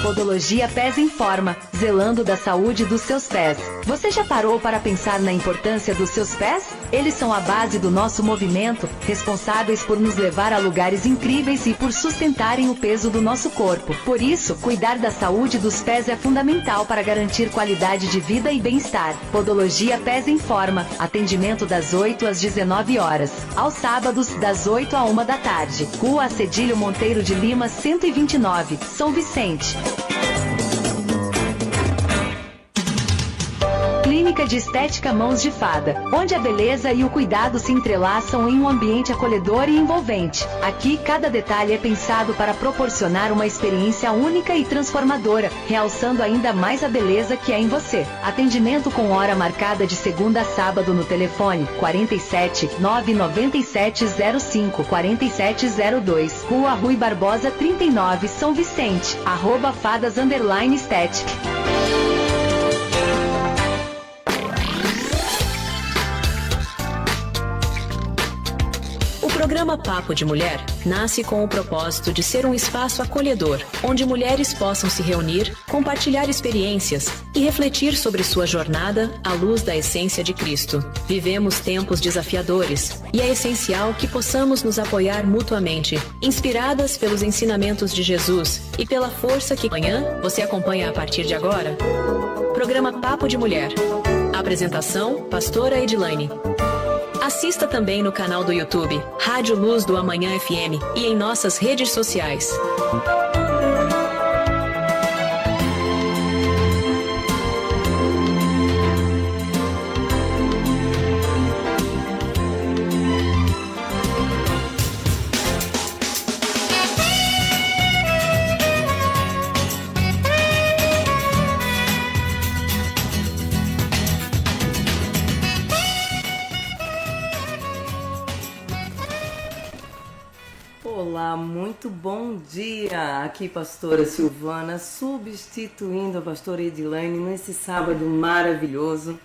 Podologia Pés em Forma, zelando da saúde dos seus pés. Você já parou para pensar na importância dos seus pés? Eles são a base do nosso movimento, responsáveis por nos levar a lugares incríveis e por sustentarem o peso do nosso corpo. Por isso, cuidar da saúde dos pés é fundamental para garantir qualidade de vida e bem-estar. Podologia Pés em Forma, atendimento das 8 às 19 horas. Aos sábados, das 8 à 1 da tarde. Rua Acedilho Monteiro de Lima, 129, São Vicente. Clínica de Estética Mãos de Fada, onde a beleza e o cuidado se entrelaçam em um ambiente acolhedor e envolvente. Aqui, cada detalhe é pensado para proporcionar uma experiência única e transformadora, realçando ainda mais a beleza que é em você. Atendimento com hora marcada de segunda a sábado no telefone 47 997 05 4702, Rua Rui Barbosa 39, São Vicente, @fadas_estética. O programa Papo de Mulher nasce com o propósito de ser um espaço acolhedor, onde mulheres possam se reunir, compartilhar experiências e refletir sobre sua jornada à luz da essência de Cristo. Vivemos tempos desafiadores e é essencial que possamos nos apoiar mutuamente, inspiradas pelos ensinamentos de Jesus e pela força que amanhã você acompanha a partir de agora. Programa Papo de Mulher. Apresentação, Pastora Edilaine. Assista também no canal do YouTube, Rádio Luz do Amanhã FM e em nossas redes sociais. Olá, muito bom dia! Aqui pastora Silvana, substituindo a pastora Edilaine nesse sábado maravilhoso,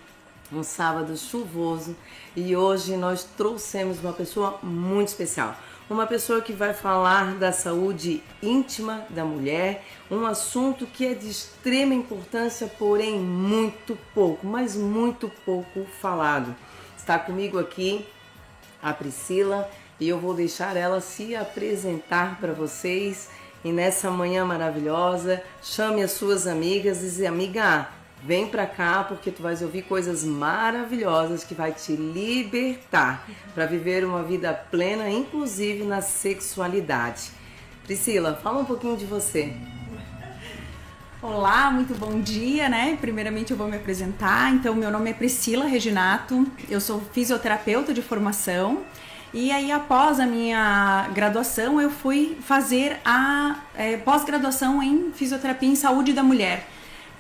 um sábado chuvoso, e hoje nós trouxemos uma pessoa muito especial, uma pessoa que vai falar da saúde íntima da mulher, um assunto que é de extrema importância, porém muito pouco, mas muito pouco falado. Está comigo aqui a Priscila, e eu vou deixar ela se apresentar para vocês. E nessa manhã maravilhosa, chame as suas amigas e diz: amiga, vem para cá porque tu vais ouvir coisas maravilhosas que vai te libertar para viver uma vida plena, inclusive na sexualidade. Priscila, fala um pouquinho de você. Olá, muito bom dia, né? Primeiramente eu vou me apresentar. Então, meu nome é Priscila Reginato, eu sou fisioterapeuta de formação. E aí, após a minha graduação, eu fui fazer a pós-graduação em fisioterapia em saúde da mulher.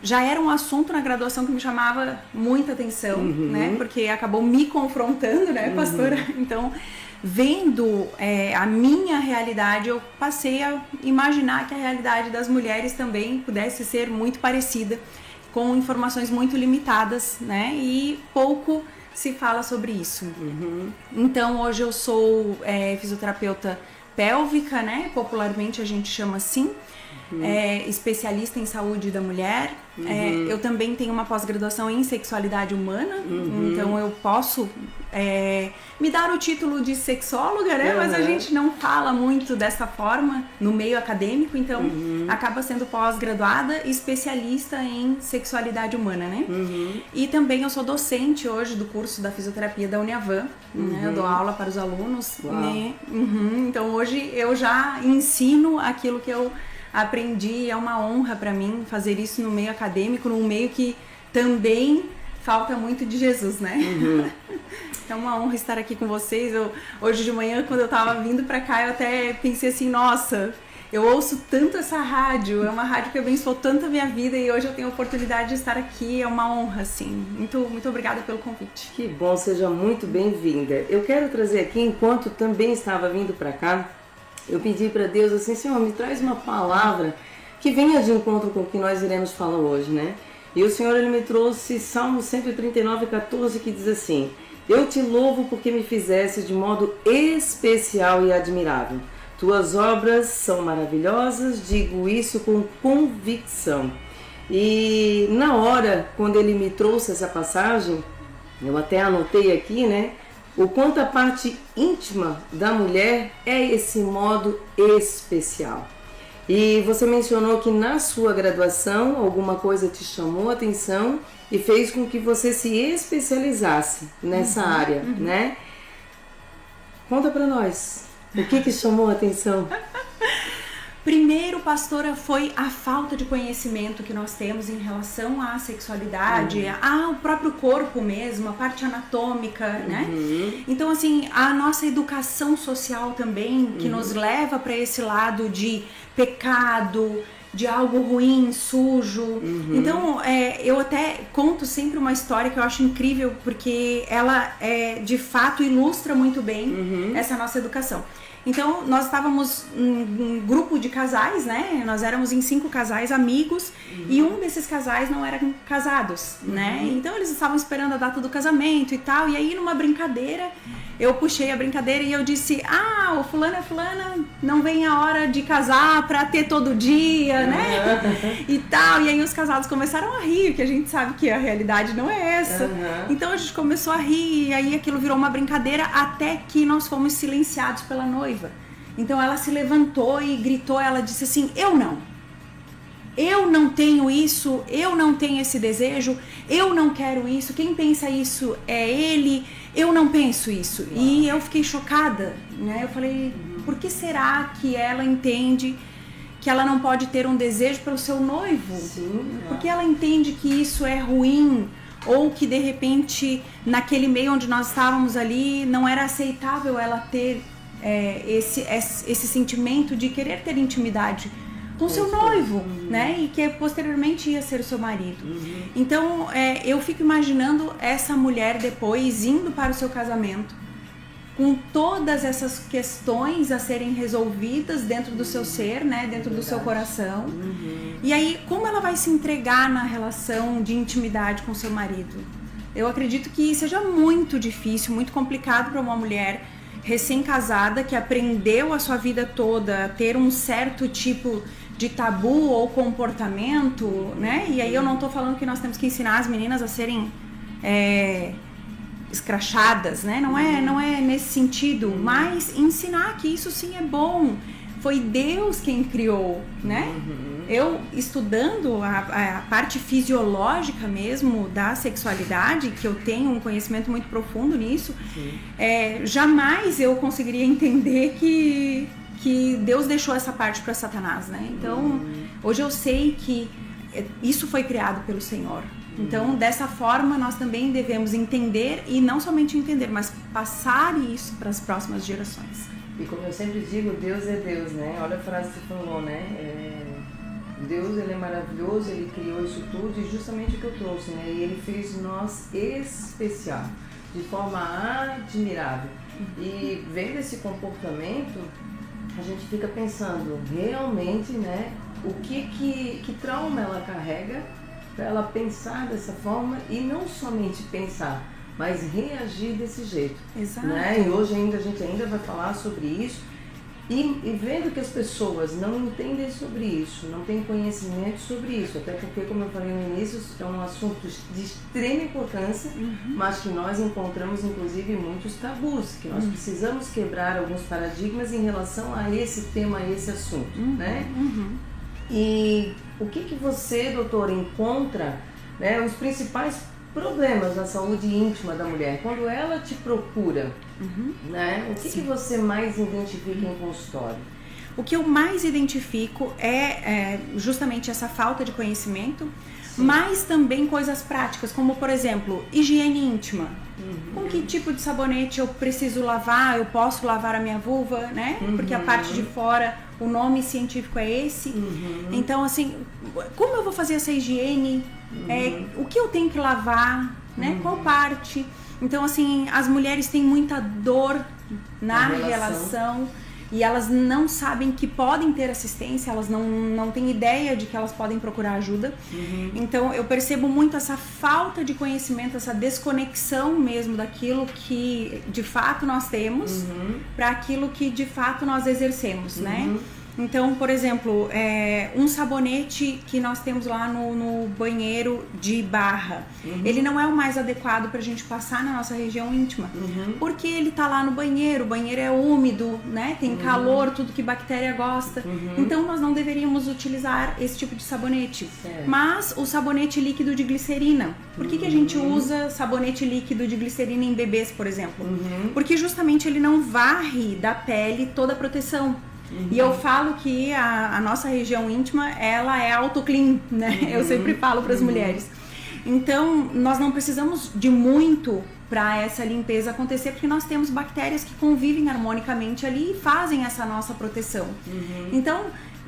Já era um assunto na graduação que me chamava muita atenção, né? Porque acabou me confrontando, né, pastora? Então, vendo a minha realidade, eu passei a imaginar que a realidade das mulheres também pudesse ser muito parecida, com informações muito limitadas, né? E pouco se fala sobre isso. Então, hoje eu sou fisioterapeuta pélvica, né? Popularmente a gente chama assim. Especialista em saúde da mulher. Eu também tenho uma pós-graduação em sexualidade humana, então eu posso me dar o título de sexóloga, né? Mas a gente não fala muito dessa forma no meio acadêmico, então acaba sendo pós-graduada e especialista em sexualidade humana, né? E também eu sou docente hoje do curso da fisioterapia da Uniavan, né? Eu dou aula para os alunos, né? Então hoje eu já ensino aquilo que eu aprendi, é uma honra para mim fazer isso no meio acadêmico, num meio que também falta muito de Jesus, né? É uma honra estar aqui com vocês. Hoje de manhã, quando eu tava vindo para cá, eu até pensei assim, nossa, eu ouço tanto essa rádio, é uma rádio que abençoou tanto a minha vida e hoje eu tenho a oportunidade de estar aqui, é uma honra, assim. Muito, muito obrigada pelo convite. Que bom, seja muito bem-vinda. Eu quero trazer aqui, enquanto também estava vindo para cá, eu pedi para Deus assim, Senhor, me traz uma palavra que venha de encontro com o que nós iremos falar hoje, né? E o Senhor, Ele me trouxe Salmo 139:14, que diz assim: eu te louvo porque me fizeste de modo especial e admirável. Tuas obras são maravilhosas, digo isso com convicção. E na hora, quando ele me trouxe essa passagem, eu até anotei aqui, né? O quanto a parte íntima da mulher é esse modo especial. E você mencionou que na sua graduação alguma coisa te chamou a atenção e fez com que você se especializasse nessa área, né? Conta pra nós, o que chamou a atenção? Primeiro, pastora, foi a falta de conhecimento que nós temos em relação à sexualidade, ao próprio corpo mesmo, a parte anatômica, né? Então, assim, a nossa educação social também, que nos leva para esse lado de pecado, de algo ruim, sujo. Então, eu até conto sempre uma história que eu acho incrível, porque ela, de fato, ilustra muito bem essa nossa educação. Então, nós estávamos um grupo de casais, né? Nós éramos em 5 casais amigos e um desses casais não eram casados, né? Então, eles estavam esperando a data do casamento e tal. E aí, numa brincadeira, eu puxei a brincadeira e eu disse: o fulano e a fulana não vem a hora de casar pra ter todo dia, né? E tal. E aí, os casados começaram a rir, que a gente sabe que a realidade não é essa. Então, a gente começou a rir e aí aquilo virou uma brincadeira até que nós fomos silenciados pela noiva. Então ela se levantou e gritou, ela disse assim: eu não tenho isso, eu não tenho esse desejo, eu não quero isso, quem pensa isso é ele, eu não penso isso. E eu fiquei chocada, né? Eu falei, por que será que ela entende que ela não pode ter um desejo pelo seu noivo? Por que ela entende que isso é ruim? Ou que de repente naquele meio onde nós estávamos ali não era aceitável ela ter esse sentimento de querer ter intimidade com seu noivo, né? E que posteriormente ia ser o seu marido. Então, eu fico imaginando essa mulher depois indo para o seu casamento com todas essas questões a serem resolvidas dentro do seu ser, né? Dentro do seu coração. E aí, como ela vai se entregar na relação de intimidade com seu marido? Eu acredito que seja muito difícil, muito complicado para uma mulher recém-casada que aprendeu a sua vida toda a ter um certo tipo de tabu ou comportamento, né? E aí eu não tô falando que nós temos que ensinar as meninas a serem escrachadas, né? Não é nesse sentido, mas ensinar que isso sim é bom. Foi Deus quem criou, né? Eu, estudando a parte fisiológica mesmo da sexualidade, que eu tenho um conhecimento muito profundo nisso, jamais eu conseguiria entender que Deus deixou essa parte para Satanás, né? Então, hoje eu sei que isso foi criado pelo Senhor. Então, dessa forma, nós também devemos entender, e não somente entender, mas passar isso para as próximas gerações. E como eu sempre digo, Deus é Deus, né? Olha a frase que você falou, né? Deus, ele é maravilhoso, ele criou isso tudo e justamente o que eu trouxe, né? E ele fez nós especial, de forma admirável. E vendo esse comportamento, a gente fica pensando realmente, né? O que trauma ela carrega para ela pensar dessa forma e não somente pensar, mas reagir desse jeito. Exato. Né? E hoje a gente ainda vai falar sobre isso. E vendo que as pessoas não entendem sobre isso, não têm conhecimento sobre isso, até porque, como eu falei no início, é um assunto de extrema importância, mas que nós encontramos, inclusive, muitos tabus, que nós precisamos quebrar alguns paradigmas em relação a esse tema, a esse assunto, né? E o que você, doutora, encontra, né, os principais problemas na saúde íntima da mulher, quando ela te procura, né? O que você mais identifica em consultório? O que eu mais identifico é justamente essa falta de conhecimento, mas também coisas práticas, como por exemplo, higiene íntima. Com que tipo de sabonete eu preciso lavar, eu posso lavar a minha vulva, né? Porque a parte de fora, o nome científico é esse. Então, assim, como eu vou fazer essa higiene? O que eu tenho que lavar, né? Qual parte? Então, assim, as mulheres têm muita dor na relação. e elas não sabem que podem ter assistência, elas não têm ideia de que elas podem procurar ajuda. Então eu percebo muito essa falta de conhecimento, essa desconexão mesmo daquilo que de fato nós temos para aquilo que de fato nós exercemos, né? Então, por exemplo, um sabonete que nós temos lá no banheiro de barra, ele não é o mais adequado pra gente passar na nossa região íntima, porque ele tá lá no banheiro, o banheiro é úmido, né? Tem calor, tudo que bactéria gosta. Então, nós não deveríamos utilizar esse tipo de sabonete. Mas o sabonete líquido de glicerina, por que a gente usa sabonete líquido de glicerina em bebês, por exemplo? Porque justamente ele não varre da pele toda a proteção. E eu falo que a nossa região íntima, ela é auto-clean, né? Eu sempre falo para as mulheres. Então, nós não precisamos de muito para essa limpeza acontecer, porque nós temos bactérias que convivem harmonicamente ali e fazem essa nossa proteção. Então,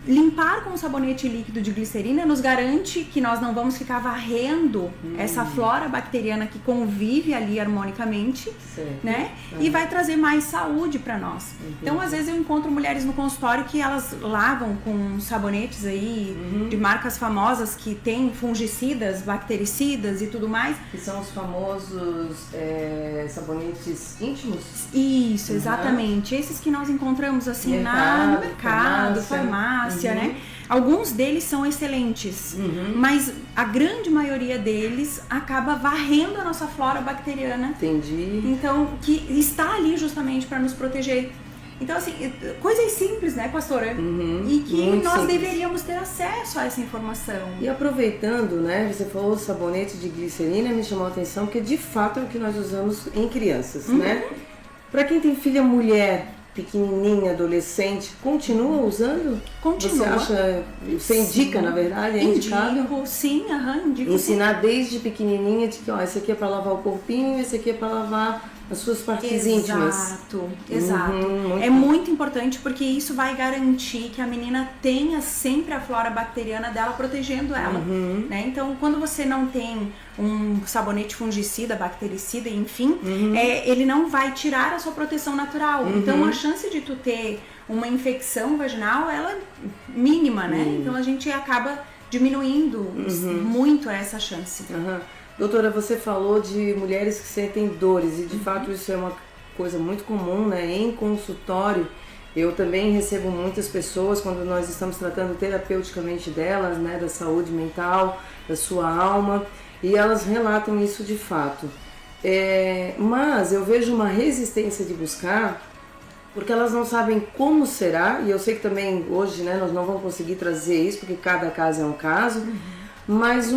limpar com sabonete líquido de glicerina nos garante que nós não vamos ficar varrendo essa flora bacteriana que convive ali harmonicamente, né? E vai trazer mais saúde para nós. Então, às vezes eu encontro mulheres no consultório que elas lavam com sabonetes aí de marcas famosas que tem fungicidas, bactericidas e tudo mais. Que são os famosos sabonetes íntimos? Isso, exatamente. Esses que nós encontramos assim no mercado, farmácia, né? Alguns deles são excelentes, mas a grande maioria deles acaba varrendo a nossa flora bacteriana. Entendi. Então, que está ali justamente para nos proteger. Então, assim, coisas simples, né, pastora? E que muito nós simples. deveríamos ter acesso a essa informação. E aproveitando, né, você falou sabonete de glicerina, me chamou a atenção, porque de fato é o que nós usamos em crianças, né? Para quem tem filha mulher, pequenininha, adolescente, continua usando? Continua. Você indica, na verdade, é indicado? Indico, sim, indico. Ensinar desde pequenininha de que, ó, esse aqui é para lavar o corpinho, esse aqui é para lavar as suas partes íntimas. Exato. Muito importante, porque isso vai garantir que a menina tenha sempre a flora bacteriana dela protegendo ela, né? Então, quando você não tem um sabonete fungicida, bactericida, enfim, ele não vai tirar a sua proteção natural. Então, a chance de tu ter uma infecção vaginal, ela é mínima, né? Então, a gente acaba diminuindo muito essa chance. Doutora, você falou de mulheres que sentem dores e de fato isso é uma coisa muito comum, né? Em consultório, eu também recebo muitas pessoas quando nós estamos tratando terapeuticamente delas, né? Da saúde mental, da sua alma, e elas relatam isso de fato. Mas eu vejo uma resistência de buscar, porque elas não sabem como será, e eu sei que também hoje, né, nós não vamos conseguir trazer isso, porque cada caso é um caso, mas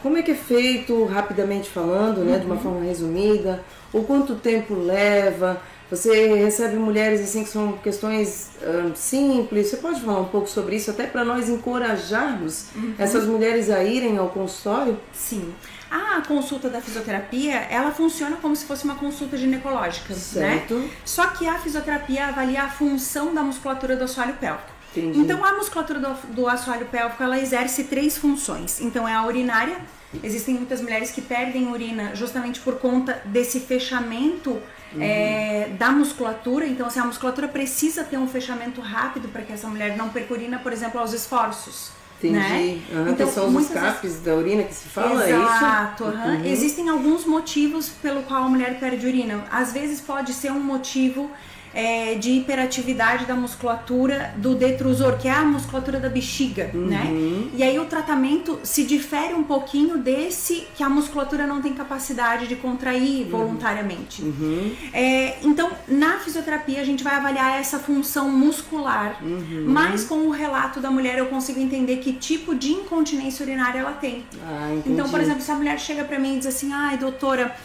como é que é feito, rapidamente falando, né, de uma forma resumida, ou quanto tempo leva? Você recebe mulheres assim que são questões simples, você pode falar um pouco sobre isso, até para nós encorajarmos essas mulheres a irem ao consultório? Sim. A consulta da fisioterapia, ela funciona como se fosse uma consulta ginecológica, certo, né? Só que a fisioterapia avalia a função da musculatura do assoalho pélvico. Entendi. Então, a musculatura do assoalho pélvico, ela exerce 3 funções. Então, é a urinária. Existem muitas mulheres que perdem urina justamente por conta desse fechamento da musculatura. Então, assim, a musculatura precisa ter um fechamento rápido para que essa mulher não perca urina, por exemplo, aos esforços. Entendi. Né? Então, são os escapes da urina que se fala, exato, é isso? Existem alguns motivos pelo qual a mulher perde urina. Às vezes pode ser um motivo de hiperatividade da musculatura do detrusor, que é a musculatura da bexiga, né? E aí o tratamento se difere um pouquinho desse que a musculatura não tem capacidade de contrair voluntariamente. Então, na fisioterapia a gente vai avaliar essa função muscular, mas com o relato da mulher eu consigo entender que tipo de incontinência urinária ela tem. Então, por exemplo, se a mulher chega pra mim e diz assim, ai doutora,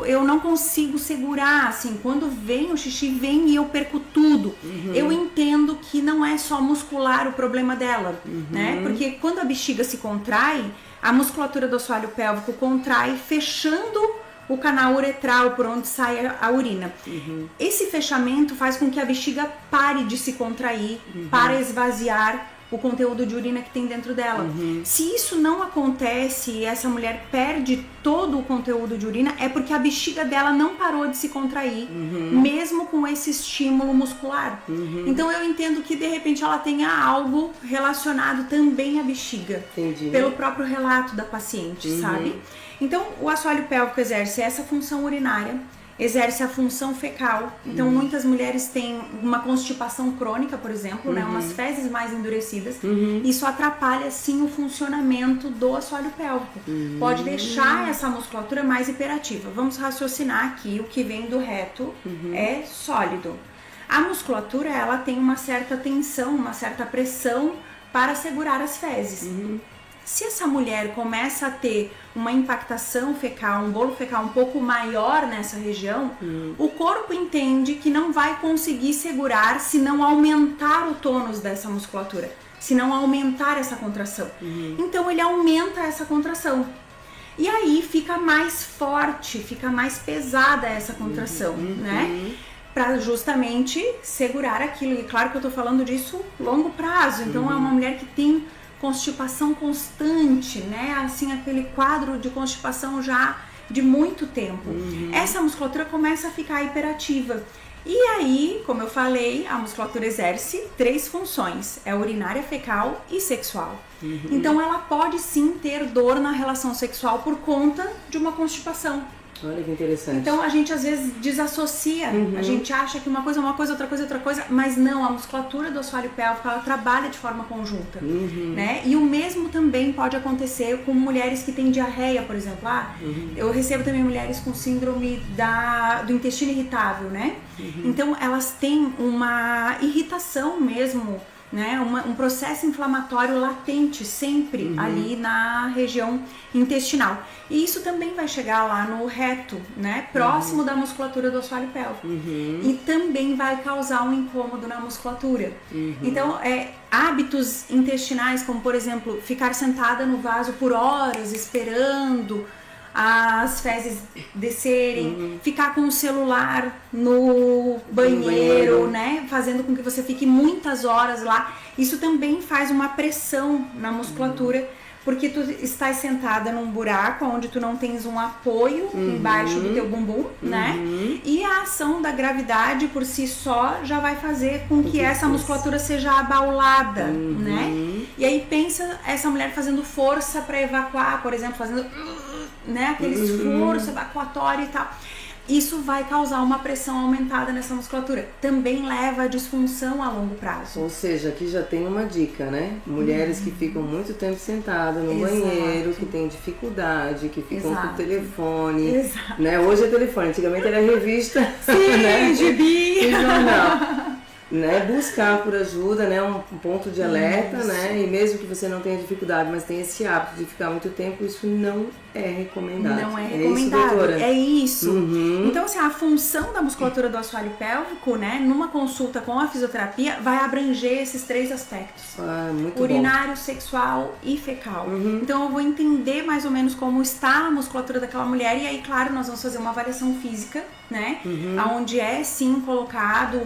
eu não consigo segurar, assim, quando vem o xixi, vem e eu perco tudo. Eu entendo que não é só muscular o problema dela, né? Porque quando a bexiga se contrai, a musculatura do assoalho pélvico contrai, fechando o canal uretral por onde sai a urina. Esse fechamento faz com que a bexiga pare de se contrair para esvaziar o conteúdo de urina que tem dentro dela. Se isso não acontece e essa mulher perde todo o conteúdo de urina, é porque a bexiga dela não parou de se contrair, mesmo com esse estímulo muscular. Então eu entendo que de repente ela tenha algo relacionado também à bexiga. Entendi. Pelo próprio relato da paciente, sabe? Então o assoalho pélvico exerce essa função urinária, exerce a função fecal. Então muitas mulheres têm uma constipação crônica, por exemplo, né, umas fezes mais endurecidas. Isso atrapalha sim o funcionamento do assoalho pélvico. Pode deixar essa musculatura mais hiperativa. Vamos raciocinar aqui, o que vem do reto é sólido. A musculatura, ela tem uma certa tensão, uma certa pressão para segurar as fezes. Se essa mulher começa a ter uma impactação fecal, um bolo fecal um pouco maior nessa região, o corpo entende que não vai conseguir segurar se não aumentar o tônus dessa musculatura, se não aumentar essa contração. Então ele aumenta essa contração. E aí fica mais forte, fica mais pesada essa contração, né? Para justamente segurar aquilo. E claro que eu tô falando disso longo prazo. Então é uma mulher que tem constipação constante, né? Assim, aquele quadro de constipação já de muito tempo. Essa musculatura começa a ficar hiperativa. E aí, como eu falei, a musculatura exerce 3 funções: é urinária, fecal e sexual. Então ela pode sim ter dor na relação sexual por conta de uma constipação. Olha que interessante. Então a gente às vezes desassocia, a gente acha que uma coisa é uma coisa, outra coisa é outra coisa, mas não, a musculatura do assoalho pélvico, ela trabalha de forma conjunta, né? E o mesmo também pode acontecer com mulheres que têm diarreia, por exemplo. Eu recebo também mulheres com síndrome do intestino irritável, né? Então elas têm uma irritação mesmo, né, um processo inflamatório latente sempre ali na região intestinal. E isso também vai chegar lá no reto, né, próximo da musculatura do assoalho pélvico. E também vai causar um incômodo na musculatura. Então, hábitos intestinais, como por exemplo, ficar sentada no vaso por horas esperando as fezes descerem, ficar com o celular no banheiro, né, fazendo com que você fique muitas horas lá. Isso também faz uma pressão na musculatura, porque tu estás sentada num buraco onde tu não tens um apoio embaixo do teu bumbum, né? E a ação da gravidade por si só já vai fazer com que essa musculatura seja abaulada, né? E aí pensa essa mulher fazendo força para evacuar, por exemplo, fazendo, né, aquele esforço evacuatório e tal. Isso vai causar uma pressão aumentada nessa musculatura. Também leva à disfunção a longo prazo. Ou seja, aqui já tem uma dica, né? Mulheres que ficam muito tempo sentadas no banheiro, que têm dificuldade, que ficam com o telefone. Né? Hoje é telefone, antigamente era revista. Sim, né? gibi. E jornal. Né? Buscar por ajuda, né? Um ponto de alerta, né? E mesmo que você não tenha dificuldade, mas tenha esse hábito de ficar muito tempo, isso não é recomendado. Não é recomendado. Isso, doutora? É isso. Então, assim, a função da musculatura do assoalho pélvico, né, numa consulta com a fisioterapia, vai abranger esses 3 aspectos. Muito urinário, bom. sexual e fecal. Então eu vou entender mais ou menos como está a musculatura daquela mulher e aí, claro, nós vamos fazer uma avaliação física, né, onde é sim colocado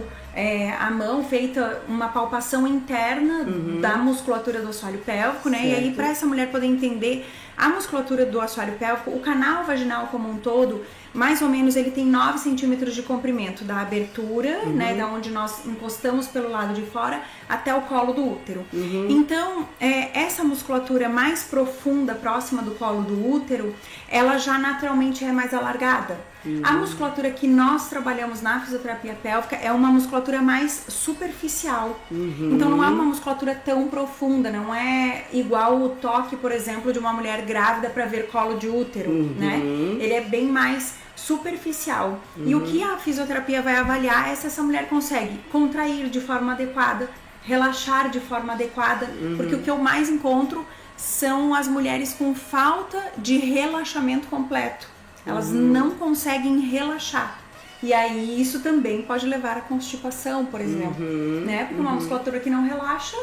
a mão, feita uma palpação interna da musculatura do assoalho pélvico, né? E aí, para essa mulher poder entender a musculatura do assoalho pélvico, o canal vaginal como um todo, mais ou menos ele tem 9 centímetros de comprimento, da abertura, né, da onde nós encostamos pelo lado de fora, até o colo do útero. Então, essa musculatura mais profunda, próxima do colo do útero, ela já naturalmente é mais alargada. A musculatura que nós trabalhamos na fisioterapia pélvica é uma musculatura mais superficial. Então não é uma musculatura tão profunda, não é igual o toque, por exemplo, de uma mulher grávida para ver colo de útero, né? Ele é bem mais superficial. E o que a fisioterapia vai avaliar é se essa mulher consegue contrair de forma adequada, relaxar de forma adequada, porque o que eu mais encontro são as mulheres com falta de relaxamento completo. Elas não conseguem relaxar. E aí isso também pode levar à constipação, por exemplo, né? Porque uma musculatura que não relaxa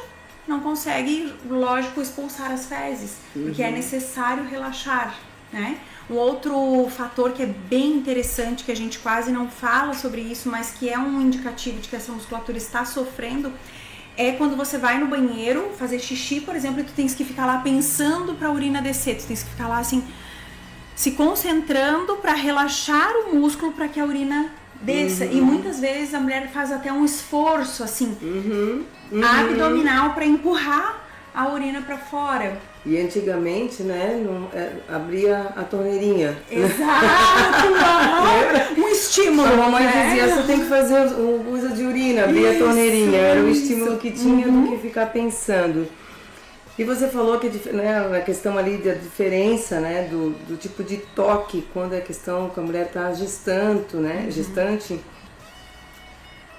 não consegue, lógico, expulsar as fezes, porque é necessário relaxar, né? Um outro fator que é bem interessante, que a gente quase não fala sobre isso, mas que é um indicativo de que essa musculatura está sofrendo, é quando você vai no banheiro fazer xixi, por exemplo, e tu tens que ficar lá pensando pra urina descer, tu tens que ficar lá assim, se concentrando para relaxar o músculo para que a urina desça. E muitas vezes a mulher faz até um esforço assim, abdominal, para empurrar a urina para fora. E antigamente, né, abria a torneirinha. Exato! Um estímulo. A mamãe né? dizia, você tem que fazer o uso de urina, abrir a torneirinha. Era o estímulo que tinha do que ficar pensando. E você falou que, né, na questão ali da diferença, né, do tipo de toque, quando é questão que a mulher está gestante.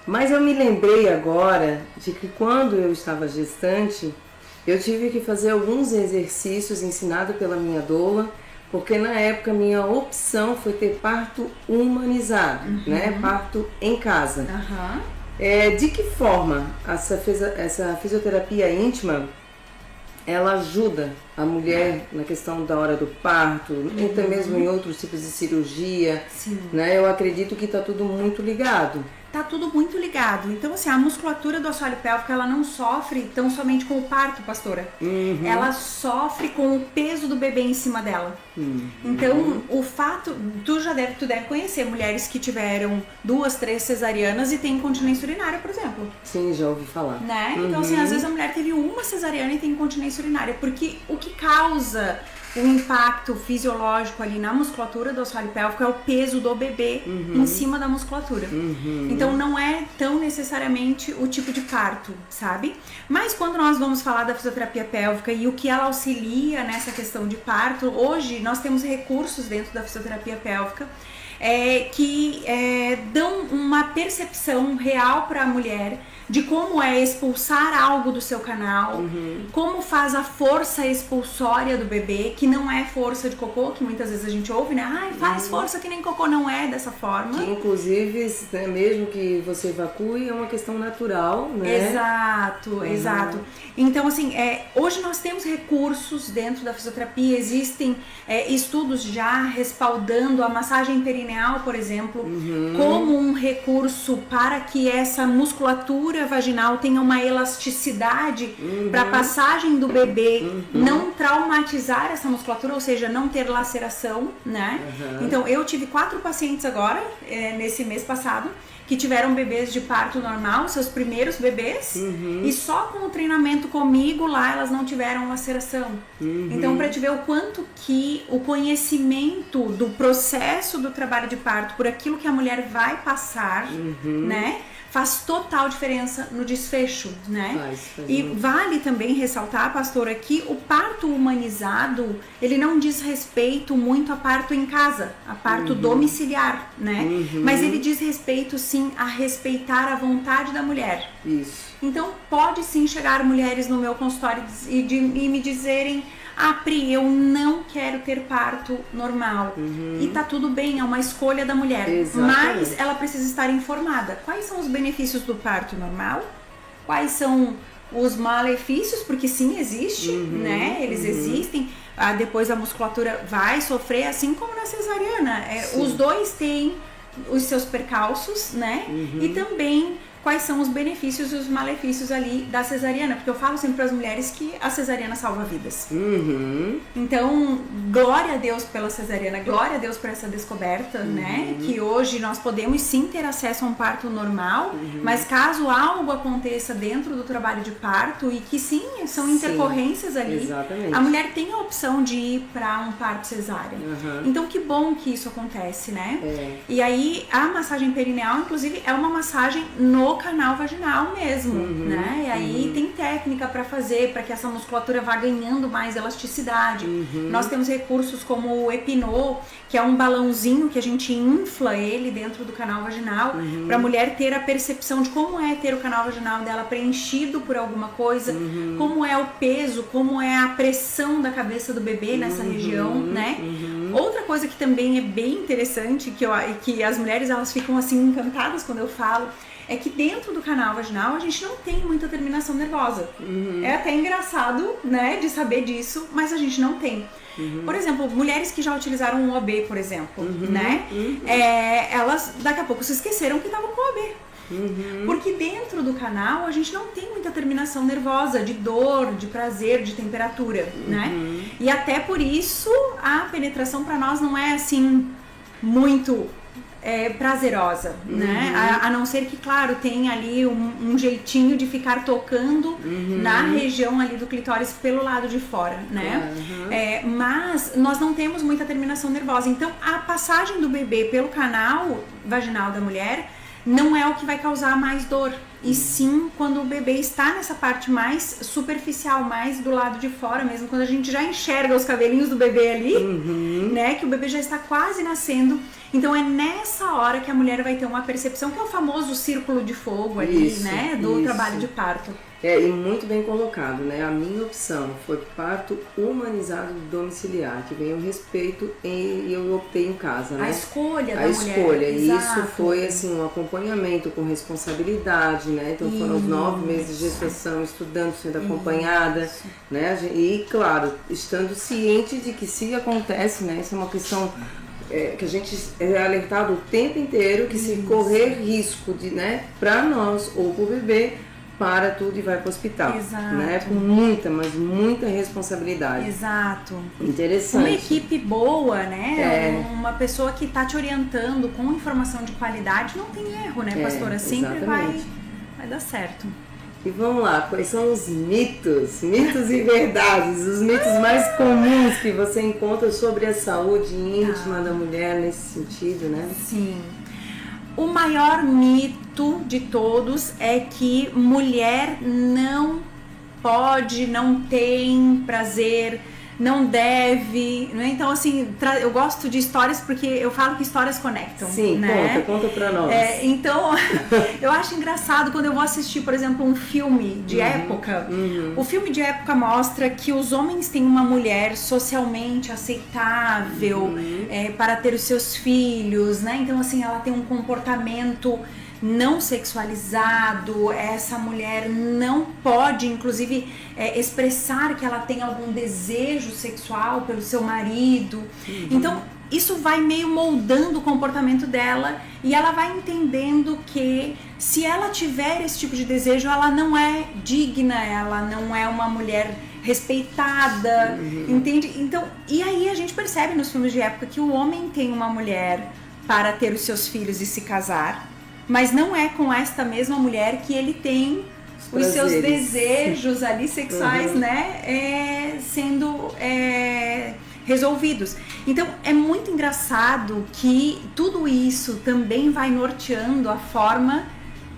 Mas eu me lembrei agora de que quando eu estava gestante, eu tive que fazer alguns exercícios ensinados pela minha doula, porque na época minha opção foi ter parto humanizado, né, parto em casa. De que forma essa fisioterapia íntima ela ajuda a mulher na questão da hora do parto, até mesmo em outros tipos de cirurgia, né? Eu acredito que está tudo muito ligado. Tá tudo muito ligado. Então, assim, a musculatura do assoalho pélvico, ela não sofre tão somente com o parto, pastora. Ela sofre com o peso do bebê em cima dela. Então, o fato... Tu deve conhecer mulheres que tiveram 2, 3 cesarianas e têm incontinência urinária, por exemplo. Sim, já ouvi falar. Né? Então, assim, às vezes a mulher teve uma cesariana e tem incontinência urinária. Porque o que causa o impacto fisiológico ali na musculatura do assoalho pélvico é o peso do bebê em cima da musculatura. Então não é tão necessariamente o tipo de parto, sabe? Mas quando nós vamos falar da fisioterapia pélvica e o que ela auxilia nessa questão de parto, hoje nós temos recursos dentro da fisioterapia pélvica que dão uma percepção real para a mulher de como é expulsar algo do seu canal, como faz a força expulsória do bebê, que não é força de cocô, que muitas vezes a gente ouve, né? Ai, faz força que nem cocô, não é dessa forma. Que inclusive, né, mesmo que você evacue, é uma questão natural, né? Exato. Então, assim, hoje nós temos recursos dentro da fisioterapia, existem estudos já respaldando a massagem perineal, por exemplo, como um recurso para que essa musculatura vaginal tenha uma elasticidade para a passagem do bebê, não traumatizar essa musculatura, ou seja, não ter laceração, né? Então, eu tive 4 pacientes agora, nesse mês passado, que tiveram bebês de parto normal, seus primeiros bebês, e só com o treinamento comigo lá elas não tiveram laceração. Então, para te ver o quanto que o conhecimento do processo do trabalho de parto, por aquilo que a mulher vai passar, né, faz total diferença no desfecho, né? E vale também ressaltar, pastora, que o parto humanizado, ele não diz respeito muito a parto em casa, a parto domiciliar, né? Mas ele diz respeito, sim, a respeitar a vontade da mulher. Isso. Então, pode sim chegar mulheres no meu consultório e me dizerem: ah, Pri, eu não quero ter parto normal. E tá tudo bem, é uma escolha da mulher. Mas ela precisa estar informada. Quais são os benefícios do parto normal? Quais são os malefícios? Porque sim, existe, né? Eles existem. Depois a musculatura vai sofrer, assim como na cesariana. Os dois têm os seus percalços, né? E também quais são os benefícios e os malefícios ali da cesariana, porque eu falo sempre para as mulheres que a cesariana salva vidas. Então, glória a Deus pela cesariana, glória a Deus por essa descoberta, né? Que hoje nós podemos sim ter acesso a um parto normal, mas caso algo aconteça dentro do trabalho de parto e que sim, são intercorrências ali, a mulher tem a opção de ir para um parto cesárea. Então, que bom que isso acontece, né? E aí, a massagem perineal, inclusive, é uma massagem no canal vaginal mesmo, né? E aí tem técnica para fazer, para que essa musculatura vá ganhando mais elasticidade. Nós temos recursos como o Epinô, que é um balãozinho que a gente infla ele dentro do canal vaginal, para a mulher ter a percepção de como é ter o canal vaginal dela preenchido por alguma coisa, como é o peso, como é a pressão da cabeça do bebê nessa região, né? Outra coisa que também é bem interessante, que as mulheres elas ficam assim encantadas quando eu falo, é que dentro do canal vaginal a gente não tem muita terminação nervosa. É até engraçado, né, de saber disso, mas a gente não tem. Por exemplo, mulheres que já utilizaram um OB, por exemplo, né, elas daqui a pouco se esqueceram que estavam com OB. Porque dentro do canal a gente não tem muita terminação nervosa, de dor, de prazer, de temperatura, né? E até por isso a penetração para nós não é assim muito prazerosa, né? A não ser que, claro, tem ali um jeitinho de ficar tocando na região ali do clitóris pelo lado de fora, né? Mas nós não temos muita terminação nervosa. Então, a passagem do bebê pelo canal vaginal da mulher não é o que vai causar mais dor. E sim, quando o bebê está nessa parte mais superficial, mais do lado de fora mesmo, quando a gente já enxerga os cabelinhos do bebê ali, né, que o bebê já está quase nascendo. Então é nessa hora que a mulher vai ter uma percepção, que é o famoso círculo de fogo ali, né, do trabalho de parto. E muito bem colocado, né? A minha opção foi parto humanizado domiciliar, que vem o respeito e eu optei em casa, né? A escolha da mulher. A escolha, e Exato. isso foi assim um acompanhamento com responsabilidade, né? Então foram os 9 meses de gestação, estudando, sendo acompanhada, né? E claro, estando ciente de que se acontece, né? Isso é uma questão que a gente é alertado o tempo inteiro, que se correr risco de, né, para nós ou para o bebê, para tudo e vai para o hospital. Exato. Né? Com muita, mas muita responsabilidade. Exato. Interessante. Uma equipe boa, né? Uma pessoa que está te orientando com informação de qualidade, não tem erro, né, pastora? Sempre vai dar certo. E vamos lá, quais são os mitos? Mitos e verdades, os mitos mais comuns que você encontra sobre a saúde íntima da mulher nesse sentido, né? Sim. O maior mito de todos é que mulher não pode, não tem prazer, não deve, né? Então, assim, eu gosto de histórias porque eu falo que histórias conectam. Sim, né? conta pra nós. Então, eu acho engraçado quando eu vou assistir, por exemplo, um filme de época. O filme de época mostra que os homens têm uma mulher socialmente aceitável para ter os seus filhos, né? Então, assim, ela tem um comportamento não sexualizado, essa mulher não pode, inclusive, expressar que ela tem algum desejo sexual pelo seu marido. Então, isso vai meio moldando o comportamento dela e ela vai entendendo que se ela tiver esse tipo de desejo, ela não é digna, ela não é uma mulher respeitada, entende? Então, e aí a gente percebe nos filmes de época que o homem tem uma mulher para ter os seus filhos e se casar, mas não é com esta mesma mulher que ele tem os seus desejos ali sexuais, né, sendo resolvidos. Então é muito engraçado que tudo isso também vai norteando a forma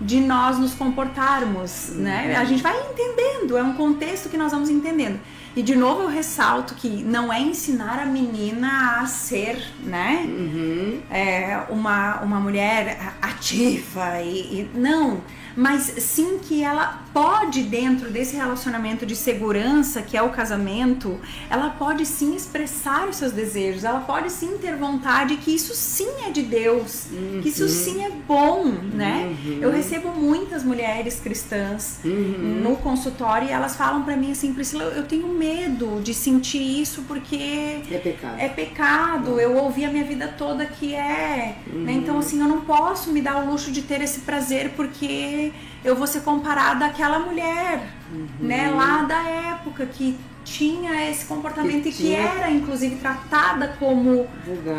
de nós nos comportarmos, né? A gente vai entendendo, é um contexto que nós vamos entendendo. E de novo eu ressalto que não é ensinar a menina a ser, né, uma mulher ativa e não, mas sim que ela pode, dentro desse relacionamento de segurança que é o casamento, ela pode sim expressar os seus desejos, ela pode sim ter vontade, que isso sim é de Deus, que isso sim é bom, né? Eu recebo muitas mulheres cristãs no consultório e elas falam pra mim assim: Priscila, eu tenho medo de sentir isso porque é pecado, eu ouvi a minha vida toda que né? Então assim, eu não posso me dar o luxo de ter esse prazer porque eu vou ser comparada àquela mulher, né, lá da época que tinha esse comportamento e que era inclusive tratada como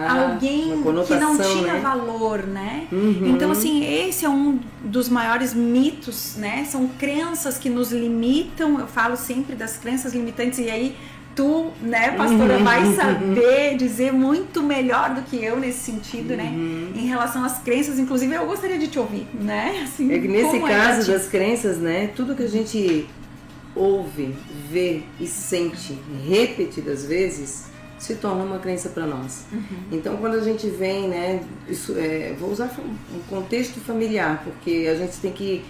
alguém que não tinha valor, né? Então assim, esse é um dos maiores mitos, né? São crenças que nos limitam. Eu falo sempre das crenças limitantes e aí tu, né, pastora, vai saber dizer muito melhor do que eu nesse sentido, né? Em relação às crenças, inclusive eu gostaria de te ouvir, né? Assim, é que nesse caso das crenças, né, tudo que a gente ouve, vê e sente repetidas vezes se torna uma crença para nós. Então quando a gente vem, né, isso, vou usar um contexto familiar, porque a gente tem que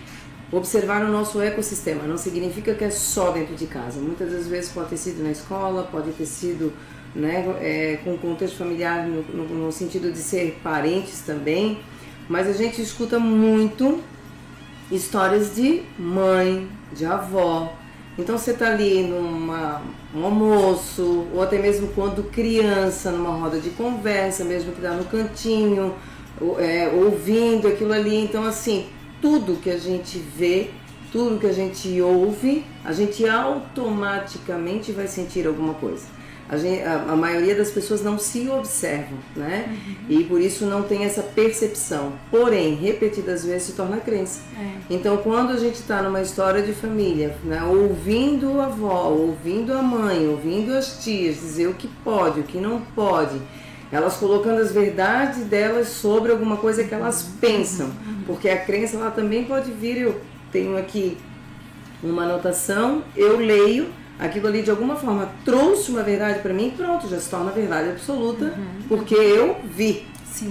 observar o nosso ecossistema, não significa que é só dentro de casa. Muitas das vezes pode ter sido na escola, pode ter sido, né, com contexto familiar no sentido de ser parentes também, mas a gente escuta muito histórias de mãe, de avó. Então você tá ali num almoço, ou até mesmo quando criança, numa roda de conversa, mesmo que tá no cantinho, ouvindo aquilo ali. Então assim, tudo que a gente vê, tudo que a gente ouve, a gente automaticamente vai sentir alguma coisa. A maioria das pessoas não se observam, né? E por isso não tem essa percepção. Porém, repetidas vezes se torna crença. Então, quando a gente está numa história de família, né, ouvindo a avó, ouvindo a mãe, ouvindo as tias dizer o que pode, o que não pode, elas colocando as verdades delas sobre alguma coisa que elas pensam. Porque a crença, ela também pode vir, eu tenho aqui uma anotação, eu leio, aquilo ali de alguma forma trouxe uma verdade para mim, pronto, já se torna verdade absoluta, porque eu vi,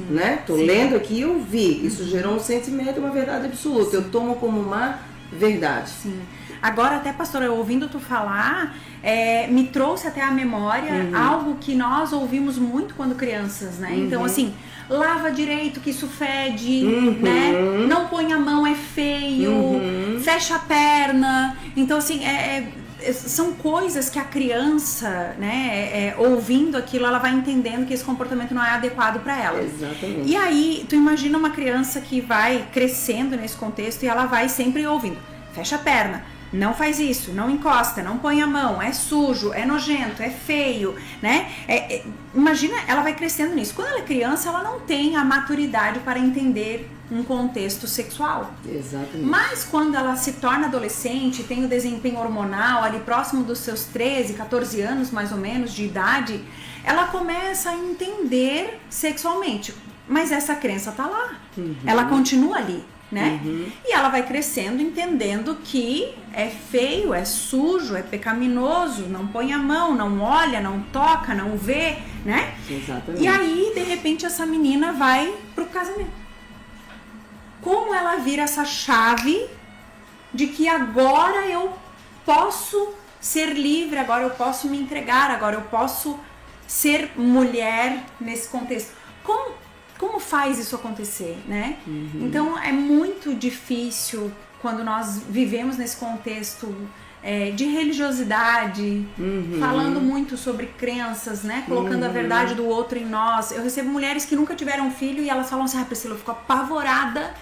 né? Tô lendo aqui e eu vi. Isso gerou um sentimento, uma verdade absoluta. Eu tomo como uma verdade. Sim. Agora até, pastora, eu ouvindo tu falar, me trouxe até à memória algo que nós ouvimos muito quando crianças, né? Então, assim, lava direito que isso fede, né? Não põe a mão, é feio, fecha a perna. Então, assim, são coisas que a criança, né, ouvindo aquilo, ela vai entendendo que esse comportamento não é adequado para ela. Exatamente. E aí, tu imagina uma criança que vai crescendo nesse contexto e ela vai sempre ouvindo, fecha a perna, não faz isso, não encosta, não põe a mão, é sujo, é nojento, é feio, né? Imagina, ela vai crescendo nisso. Quando ela é criança, ela não tem a maturidade para entender um contexto sexual. Exatamente. Mas quando ela se torna adolescente, tem o desempenho hormonal ali próximo dos seus 13, 14 anos mais ou menos de idade, ela começa a entender sexualmente. Mas essa crença tá lá. Ela continua ali, né? E ela vai crescendo entendendo que é feio, é sujo, é pecaminoso, não põe a mão, não olha, não toca, não vê, né? Exatamente. E aí, de repente, essa menina vai pro casamento. Como ela vira essa chave de que agora eu posso ser livre, agora eu posso me entregar, agora eu posso ser mulher nesse contexto. Como faz isso acontecer, né? Então é muito difícil quando nós vivemos nesse contexto de religiosidade, falando muito sobre crenças, né? Colocando a verdade do outro em nós. Eu recebo mulheres que nunca tiveram filho e elas falam assim, Priscila, eu fico apavorada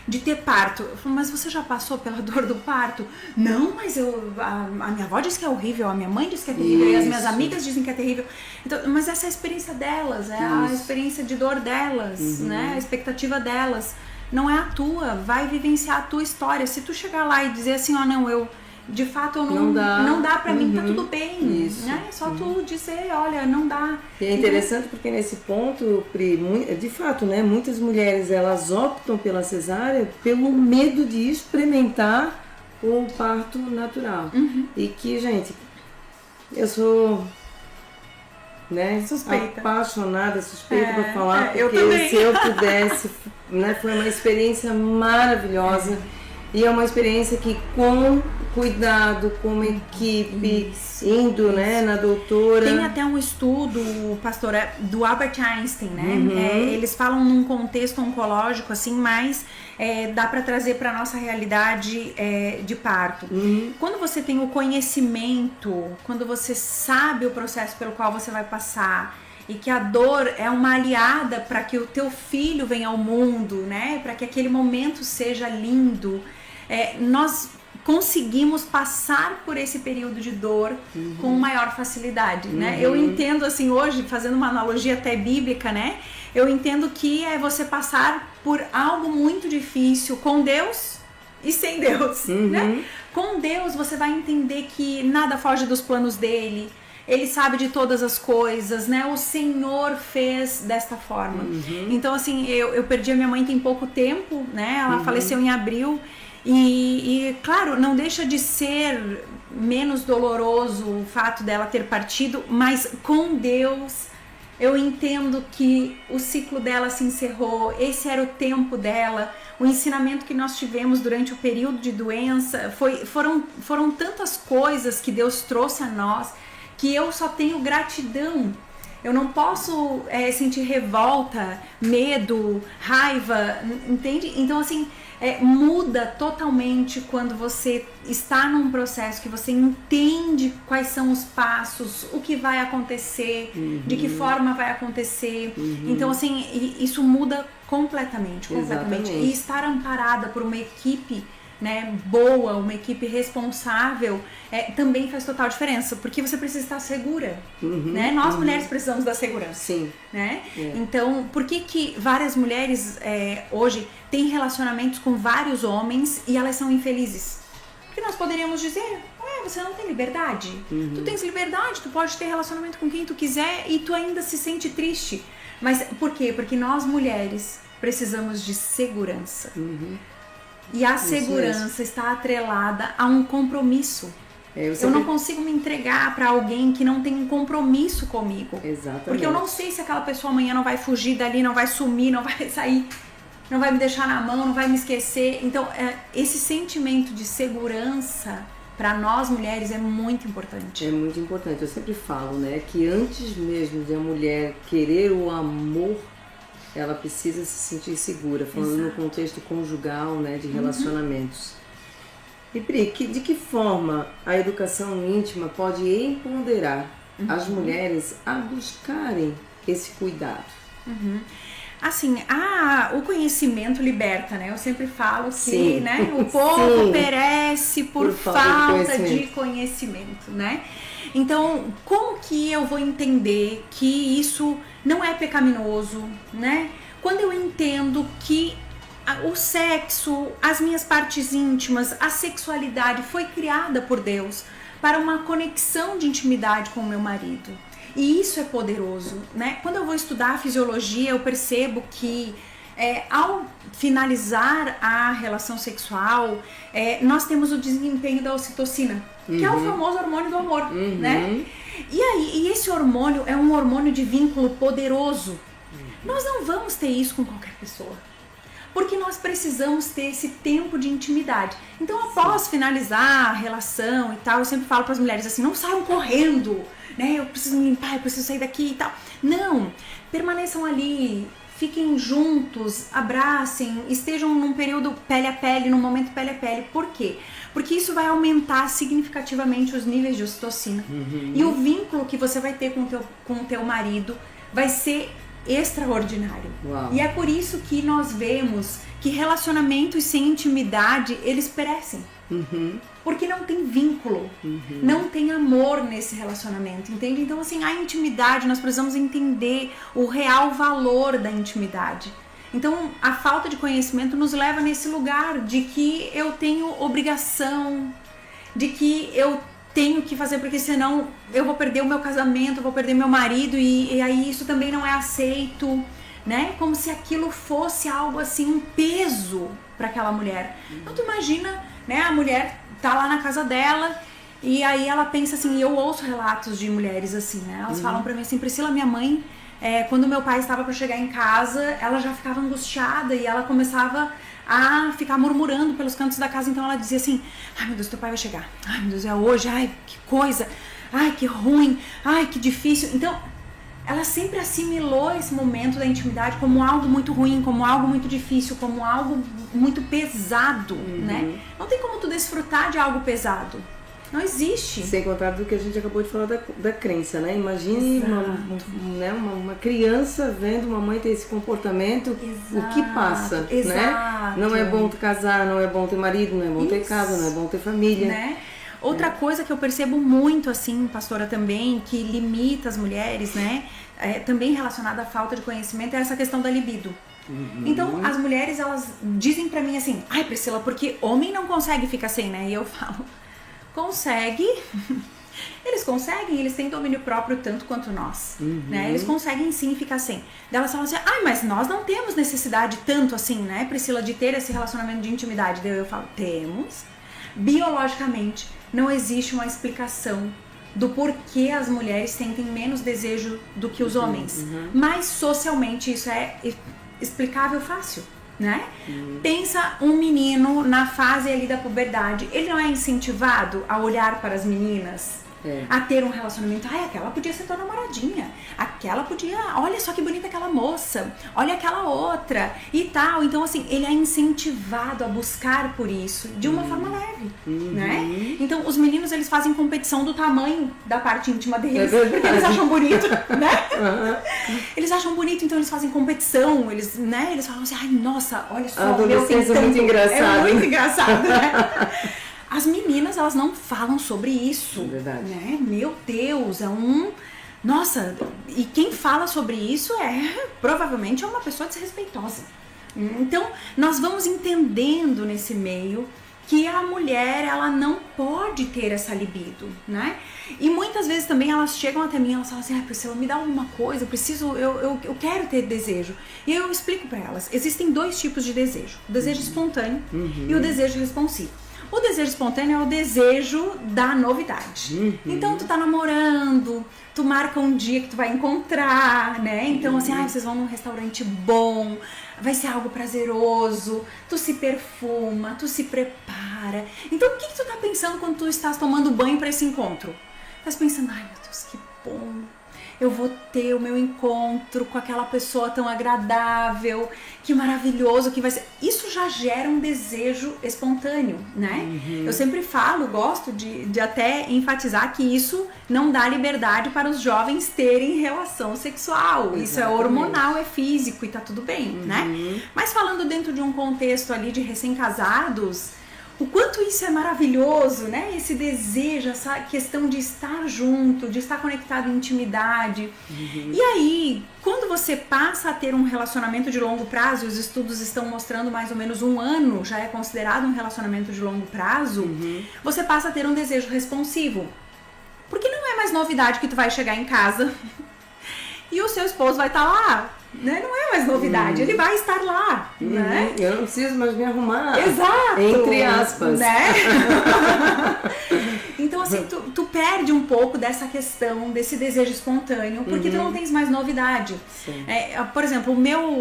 de ter parto. Eu falo, mas você já passou pela dor do parto? Não, mas a minha avó diz que é horrível, a minha mãe diz que é terrível, e as minhas amigas dizem que é terrível. Então, mas essa é a experiência delas, a experiência de dor delas, né? A expectativa delas. Não é a tua, vai vivenciar a tua história. Se tu chegar lá e dizer assim, não, de fato eu não dá pra mim, tá tudo bem. Isso. Né? É só tu dizer, olha, não dá. E é interessante porque nesse ponto, Pri, de fato, né, muitas mulheres elas optam pela cesárea pelo medo de experimentar o parto natural. E que, gente, eu sou, né, suspeita para falar, eu porque também. se eu pudesse, né, foi uma experiência maravilhosa. E é uma experiência que, com cuidado, com uma equipe, indo, né, na doutora. Tem até um estudo, pastor, do Albert Einstein, né? Eles falam num contexto oncológico, assim, mas dá para trazer para nossa realidade de parto. Quando você tem o conhecimento, quando você sabe o processo pelo qual você vai passar, e que a dor é uma aliada para que o teu filho venha ao mundo, né? Para que aquele momento seja lindo. Nós conseguimos passar por esse período de dor com maior facilidade, né? Eu entendo assim hoje, fazendo uma analogia até bíblica, né? Eu entendo que é você passar por algo muito difícil com Deus e sem Deus, né? Com Deus você vai entender que nada foge dos planos dele. Ele sabe de todas as coisas, né? O Senhor fez desta forma. Então, assim, eu perdi a minha mãe tem pouco tempo, né? Ela faleceu em abril. E, claro, não deixa de ser menos doloroso o fato dela ter partido, mas com Deus eu entendo que o ciclo dela se encerrou, esse era o tempo dela, o ensinamento que nós tivemos durante o período de doença, foram tantas coisas que Deus trouxe a nós, que eu só tenho gratidão. Eu não posso sentir revolta, medo, raiva, entende? Então, assim, muda totalmente quando você está num processo que você entende quais são os passos, o que vai acontecer, de que forma vai acontecer. Então, assim, isso muda completamente. Exatamente. E estar amparada por uma equipe, né, boa, uma equipe responsável, também faz total diferença, porque você precisa estar segura, né? Nós mulheres precisamos da segurança. Sim. Né? Então, por que várias mulheres hoje têm relacionamentos com vários homens e elas são infelizes? Porque nós poderíamos dizer, você não tem liberdade? Tu tens liberdade, tu pode ter relacionamento com quem tu quiser e tu ainda se sente triste. Mas por quê? Porque nós mulheres precisamos de segurança. E a segurança está atrelada a um compromisso. Eu não consigo me entregar para alguém que não tem um compromisso comigo. Exatamente. Porque eu não sei se aquela pessoa amanhã não vai fugir dali, não vai sumir, não vai sair, não vai me deixar na mão, não vai me esquecer. Então, esse sentimento de segurança para nós mulheres é muito importante. É muito importante. Eu sempre falo, né, que antes mesmo de a mulher querer o amor, ela precisa se sentir segura, falando no contexto conjugal, né, de relacionamentos. E Pri, de que forma a educação íntima pode empoderar as mulheres a buscarem esse cuidado? Assim, o conhecimento liberta, né? Eu sempre falo que, né, o povo perece por falta de conhecimento, né? Então, como que eu vou entender que isso não é pecaminoso, né? Quando eu entendo que o sexo, as minhas partes íntimas, a sexualidade foi criada por Deus para uma conexão de intimidade com o meu marido. E isso é poderoso, né? Quando eu vou estudar a fisiologia, eu percebo que ao finalizar a relação sexual, nós temos o desempenho da ocitocina, que é o famoso hormônio do amor, né? E esse hormônio é um hormônio de vínculo poderoso. Nós não vamos ter isso com qualquer pessoa, porque nós precisamos ter esse tempo de intimidade. Então, após finalizar a relação e tal, eu sempre falo para as mulheres assim, não saiam correndo, né? Eu preciso me limpar, eu preciso sair daqui e tal. Não, permaneçam ali, fiquem juntos, abracem, estejam num período pele a pele, num momento pele a pele. Por quê? Porque isso vai aumentar significativamente os níveis de ocitocina. E o vínculo que você vai ter com o teu marido vai ser extraordinário. Uau. E é por isso que nós vemos que relacionamentos sem intimidade, eles perecem. Porque não tem vínculo, não tem amor nesse relacionamento, entende? Então, assim, a intimidade, nós precisamos entender o real valor da intimidade. Então, a falta de conhecimento nos leva nesse lugar de que eu tenho obrigação, de que eu tenho que fazer, porque senão eu vou perder o meu casamento, eu vou perder meu marido e aí isso também não é aceito, né? Como se aquilo fosse algo assim, um peso para aquela mulher. Então, tu imagina, né? A mulher tá lá na casa dela e aí ela pensa assim, eu ouço relatos de mulheres assim, né? Elas falam pra mim assim, Priscila, minha mãe, quando meu pai estava para chegar em casa, ela já ficava angustiada e ela começava a ficar murmurando pelos cantos da casa. Então ela dizia assim, ai meu Deus, teu pai vai chegar, ai meu Deus, é hoje, ai que coisa, ai que ruim, ai que difícil. Então ela sempre assimilou esse momento da intimidade como algo muito ruim, como algo muito difícil, como algo muito pesado, né? Não tem como tu desfrutar de algo pesado. Não existe. Sem contar do que a gente acabou de falar da crença, né? Imagine uma criança vendo uma mãe ter esse comportamento, o que passa, né? Não é bom casar, não é bom ter marido, não é bom ter casa, não é bom ter família. Né? Outra coisa que eu percebo muito, assim, pastora, também, que limita as mulheres, né? Também relacionada à falta de conhecimento, é essa questão da libido. Então, as mulheres, elas dizem pra mim assim, ai Priscila, porque homem não consegue ficar sem, né? E eu falo, consegue, eles conseguem, eles têm domínio próprio tanto quanto nós, né? Eles conseguem sim ficar sem. Daí elas falam assim, ai, mas nós não temos necessidade tanto assim, né, Priscila, de ter esse relacionamento de intimidade. Daí eu falo, temos. Biologicamente, não existe uma explicação do porquê as mulheres sentem menos desejo do que os homens. Mas socialmente isso é explicável fácil, né? Pensa um menino na fase ali da puberdade, ele não é incentivado a olhar para as meninas a ter um relacionamento. Ai, aquela podia ser tua namoradinha, aquela podia, olha só que bonita aquela moça, olha aquela outra e tal. Então assim, ele é incentivado a buscar por isso de uma forma leve, né? Então os meninos, eles fazem competição do tamanho da parte íntima deles, porque eles acham bonito, né? Eles acham bonito, então eles fazem competição, eles, né? Eles falam assim, ai, nossa, olha só, o meu tem tanto... muito engraçado. É muito engraçado, né? As meninas, elas não falam sobre isso, Verdade. né? Meu Deus, é um... Nossa, e quem fala sobre isso provavelmente é uma pessoa desrespeitosa. Então, nós vamos entendendo nesse meio que a mulher, ela não pode ter essa libido, né? E muitas vezes também elas chegam até mim e elas falam assim, Priscila, me dá alguma coisa, eu quero ter desejo. E eu explico pra elas, existem 2 tipos de desejo, o desejo espontâneo e o desejo responsivo. O desejo espontâneo é o desejo da novidade. Então, tu tá namorando, tu marca um dia que tu vai encontrar, né? Então, assim, vocês vão num restaurante bom, vai ser algo prazeroso, tu se perfuma, tu se prepara. Então, o que tu tá pensando quando tu estás tomando banho para esse encontro? Estás pensando, ai meu Deus, que bom, eu vou ter o meu encontro com aquela pessoa tão agradável, que maravilhoso que vai ser. Isso já gera um desejo espontâneo, né? Eu sempre falo, gosto de até enfatizar que isso não dá liberdade para os jovens terem relação sexual. Exatamente. Isso é hormonal, é físico e tá tudo bem, né? Mas falando dentro de um contexto ali de recém-casados, o quanto isso é maravilhoso, né? Esse desejo, essa questão de estar junto, de estar conectado em intimidade. E aí, quando você passa a ter um relacionamento de longo prazo, os estudos estão mostrando mais ou menos 1 ano, já é considerado um relacionamento de longo prazo, você passa a ter um desejo responsivo. Porque não é mais novidade que tu vai chegar em casa e o seu esposo vai estar lá. Né? Não é mais novidade, ele vai estar lá, né? Eu não preciso mais me arrumar. Exato! Entre aspas. Né? Então, assim, tu perde um pouco dessa questão, desse desejo espontâneo, porque tu não tens mais novidade. Por exemplo,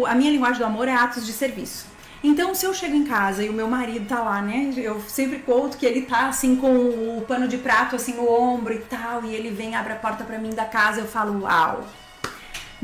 a minha linguagem do amor é atos de serviço. Então, se eu chego em casa e o meu marido tá lá, né? Eu sempre conto que ele tá, assim, com o pano de prato, assim, no ombro e tal, e ele vem, abre a porta pra mim da casa, eu falo, uau!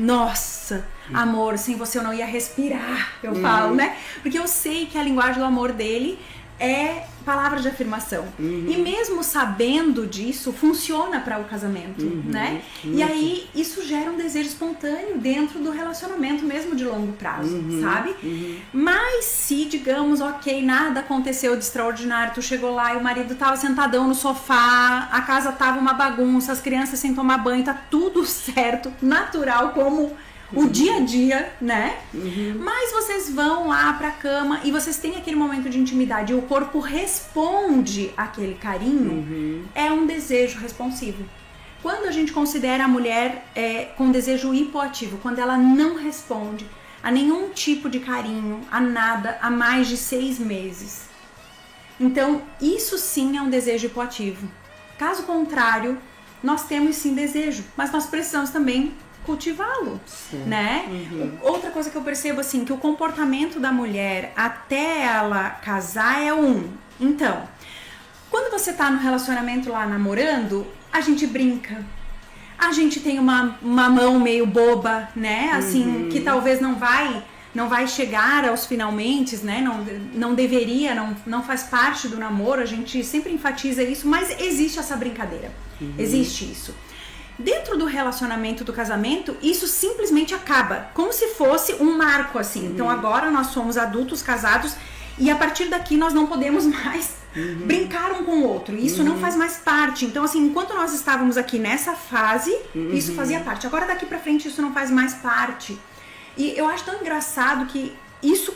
Nossa, amor, sem você eu não ia respirar, eu falo, né? Porque eu sei que a linguagem do amor dele é palavra de afirmação. E mesmo sabendo disso, funciona para o casamento, né? E aí, isso gera um desejo espontâneo dentro do relacionamento mesmo de longo prazo, sabe? Mas se, digamos, ok, nada aconteceu de extraordinário, tu chegou lá e o marido tava sentadão no sofá, a casa tava uma bagunça, as crianças sem tomar banho, tá tudo certo, natural, como o dia a dia, né? Mas vocês vão lá pra cama e vocês têm aquele momento de intimidade e o corpo responde àquele carinho, é um desejo responsivo. Quando a gente considera a mulher com desejo hipoativo, quando ela não responde a nenhum tipo de carinho, a nada, há mais de 6 meses. Então, isso sim é um desejo hipoativo. Caso contrário, nós temos sim desejo, mas nós precisamos também cultivá-lo, né? Outra coisa que eu percebo, assim, que o comportamento da mulher até ela casar é Então, quando você tá no relacionamento lá namorando, a gente brinca, a gente tem uma mão meio boba, né? Assim, que talvez não vai chegar aos finalmente, né? Não deveria, não faz parte do namoro, a gente sempre enfatiza isso, mas existe essa brincadeira, existe isso. Dentro do relacionamento do casamento, isso simplesmente acaba, como se fosse um marco, assim. Então agora nós somos adultos, casados, e a partir daqui nós não podemos mais brincar um com o outro. Isso não faz mais parte. Então, assim, enquanto nós estávamos aqui nessa fase, isso fazia parte. Agora daqui pra frente isso não faz mais parte. E eu acho tão engraçado que isso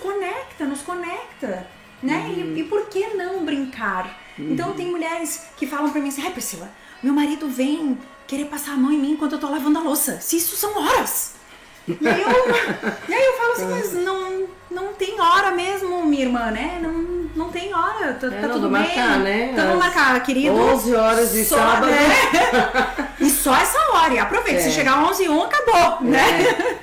nos conecta, né? E por que não brincar? Então tem mulheres que falam pra mim assim, Priscila, meu marido vem querer passar a mão em mim enquanto eu tô lavando a louça. Se isso são horas. E aí eu falo assim, mas não tem hora mesmo, minha irmã, né? Não tem hora, tá tudo bem. Marcar, né? Então vamos marcar, querido. 11 horas de sábado. Né? E só essa hora, e aproveita. Se chegar 11h01, acabou, né?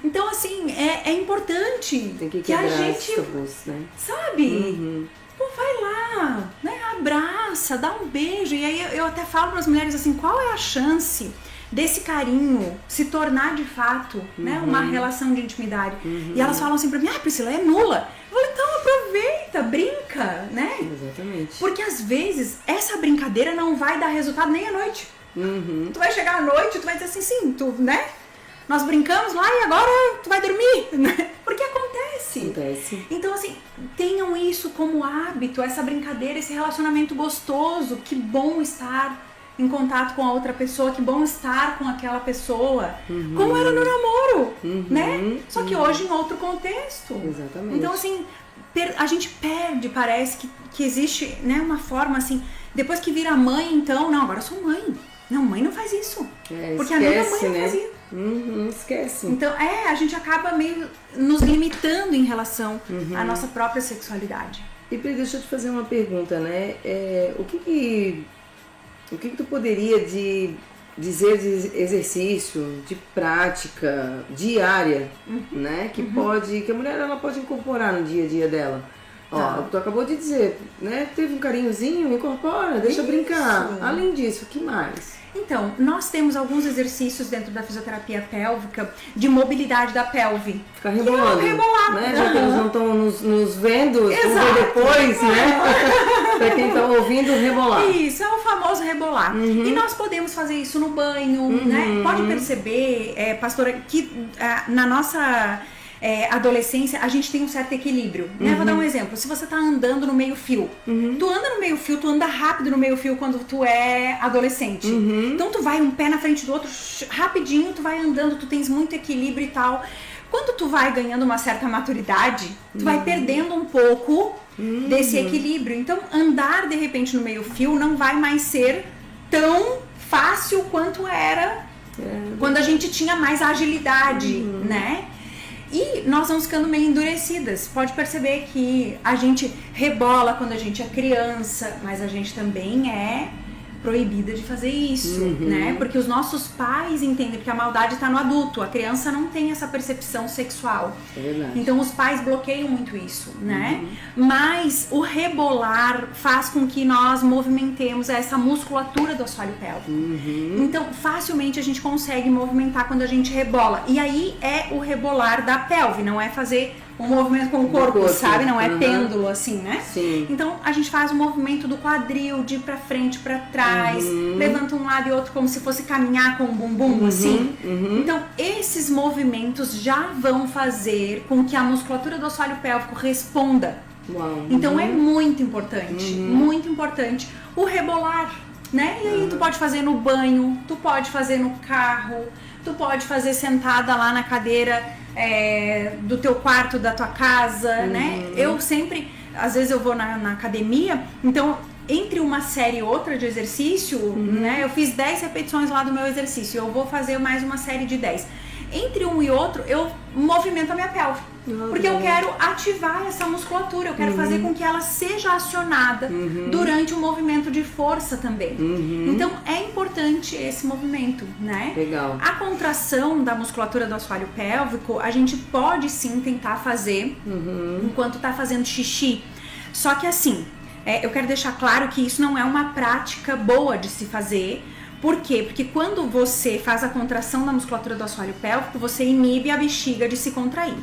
Então, assim, é importante tem que a gente, tabus, né? sabe? Pô, vai lá, né? Abraça. abraça, dá um beijo. E aí eu até falo para as mulheres assim, qual é a chance desse carinho se tornar de fato, né, uma relação de intimidade? E elas falam assim pra mim, Priscila, é nula. Eu falo, então aproveita, brinca, né? Exatamente. Porque às vezes essa brincadeira não vai dar resultado nem à noite. Tu vai chegar à noite, tu vai dizer assim, sim, tu, né? Nós brincamos lá e agora tu vai dormir, né? Porque acontece. Então, assim, tenham isso como hábito, essa brincadeira, esse relacionamento gostoso. Que bom estar em contato com a outra pessoa, que bom estar com aquela pessoa. Como era no namoro, né? Só que hoje em outro contexto. Exatamente. Então, assim, a gente perde, parece que existe, né, uma forma assim, depois que vira mãe, então, não, agora eu sou mãe. Não, mãe não faz isso. Porque a minha mãe não fazia. Esquece. Então, a gente acaba meio nos limitando em relação à nossa própria sexualidade. E Pri, deixa eu te fazer uma pergunta, né? O que tu poderia dizer de exercício, de prática diária, né? Que a mulher ela pode incorporar no dia a dia dela. Ó, tu acabou de dizer, né? Teve um carinhozinho, incorpora, deixa brincar. Além disso, o que mais? Então, nós temos alguns exercícios dentro da fisioterapia pélvica de mobilidade da pelve. Ficar rebolando, rebolar. Né? Já que eles não estão nos vendo, vamos ver depois, né? Pra quem tá ouvindo, rebolar. Isso, é o famoso rebolar. E nós podemos fazer isso no banho, né? Pode perceber, pastora, que na nossa adolescência a gente tem um certo equilíbrio, né? Vou dar um exemplo. Se você tá andando no meio fio, tu anda no meio fio, tu anda rápido no meio fio quando tu é adolescente. Então tu vai um pé na frente do outro, rapidinho tu vai andando, tu tens muito equilíbrio e tal. Quando tu vai ganhando uma certa maturidade, tu vai perdendo um pouco desse equilíbrio. Então andar de repente no meio fio não vai mais ser tão fácil quanto era quando a gente tinha mais agilidade, né? E nós vamos ficando meio endurecidas. Pode perceber que a gente rebola quando a gente é criança, mas a gente também é proibida de fazer isso, né? Porque os nossos pais entendem, porque a maldade está no adulto, a criança não tem essa percepção sexual. É verdade. Então os pais bloqueiam muito isso, né? Mas o rebolar faz com que nós movimentemos essa musculatura do assoalho pélvico. Então facilmente a gente consegue movimentar quando a gente rebola. E aí é o rebolar da pelve, não é fazer um movimento com o corpo, sabe? Não é pêndulo assim, né? Sim. Então a gente faz o movimento do quadril, de ir pra frente, pra trás, levanta um lado e outro como se fosse caminhar com o bumbum, assim. Então esses movimentos já vão fazer com que a musculatura do assoalho pélvico responda. Então é muito importante o rebolar, né? E aí tu pode fazer no banho, tu pode fazer no carro, tu pode fazer sentada lá na cadeira do teu quarto, da tua casa, né? Eu sempre, às vezes eu vou na academia, então entre uma série e outra de exercício, né? Eu fiz 10 repetições lá do meu exercício, eu vou fazer mais uma série de 10. Entre um e outro, eu movimento a minha pelve. Porque eu quero ativar essa musculatura, eu quero fazer com que ela seja acionada durante o movimento de força também. Então é importante esse movimento, né? Legal. A contração da musculatura do assoalho pélvico, a gente pode sim tentar fazer enquanto tá fazendo xixi. Só que assim, eu quero deixar claro que isso não é uma prática boa de se fazer. Por quê? Porque quando você faz a contração da musculatura do assoalho pélvico, você inibe a bexiga de se contrair.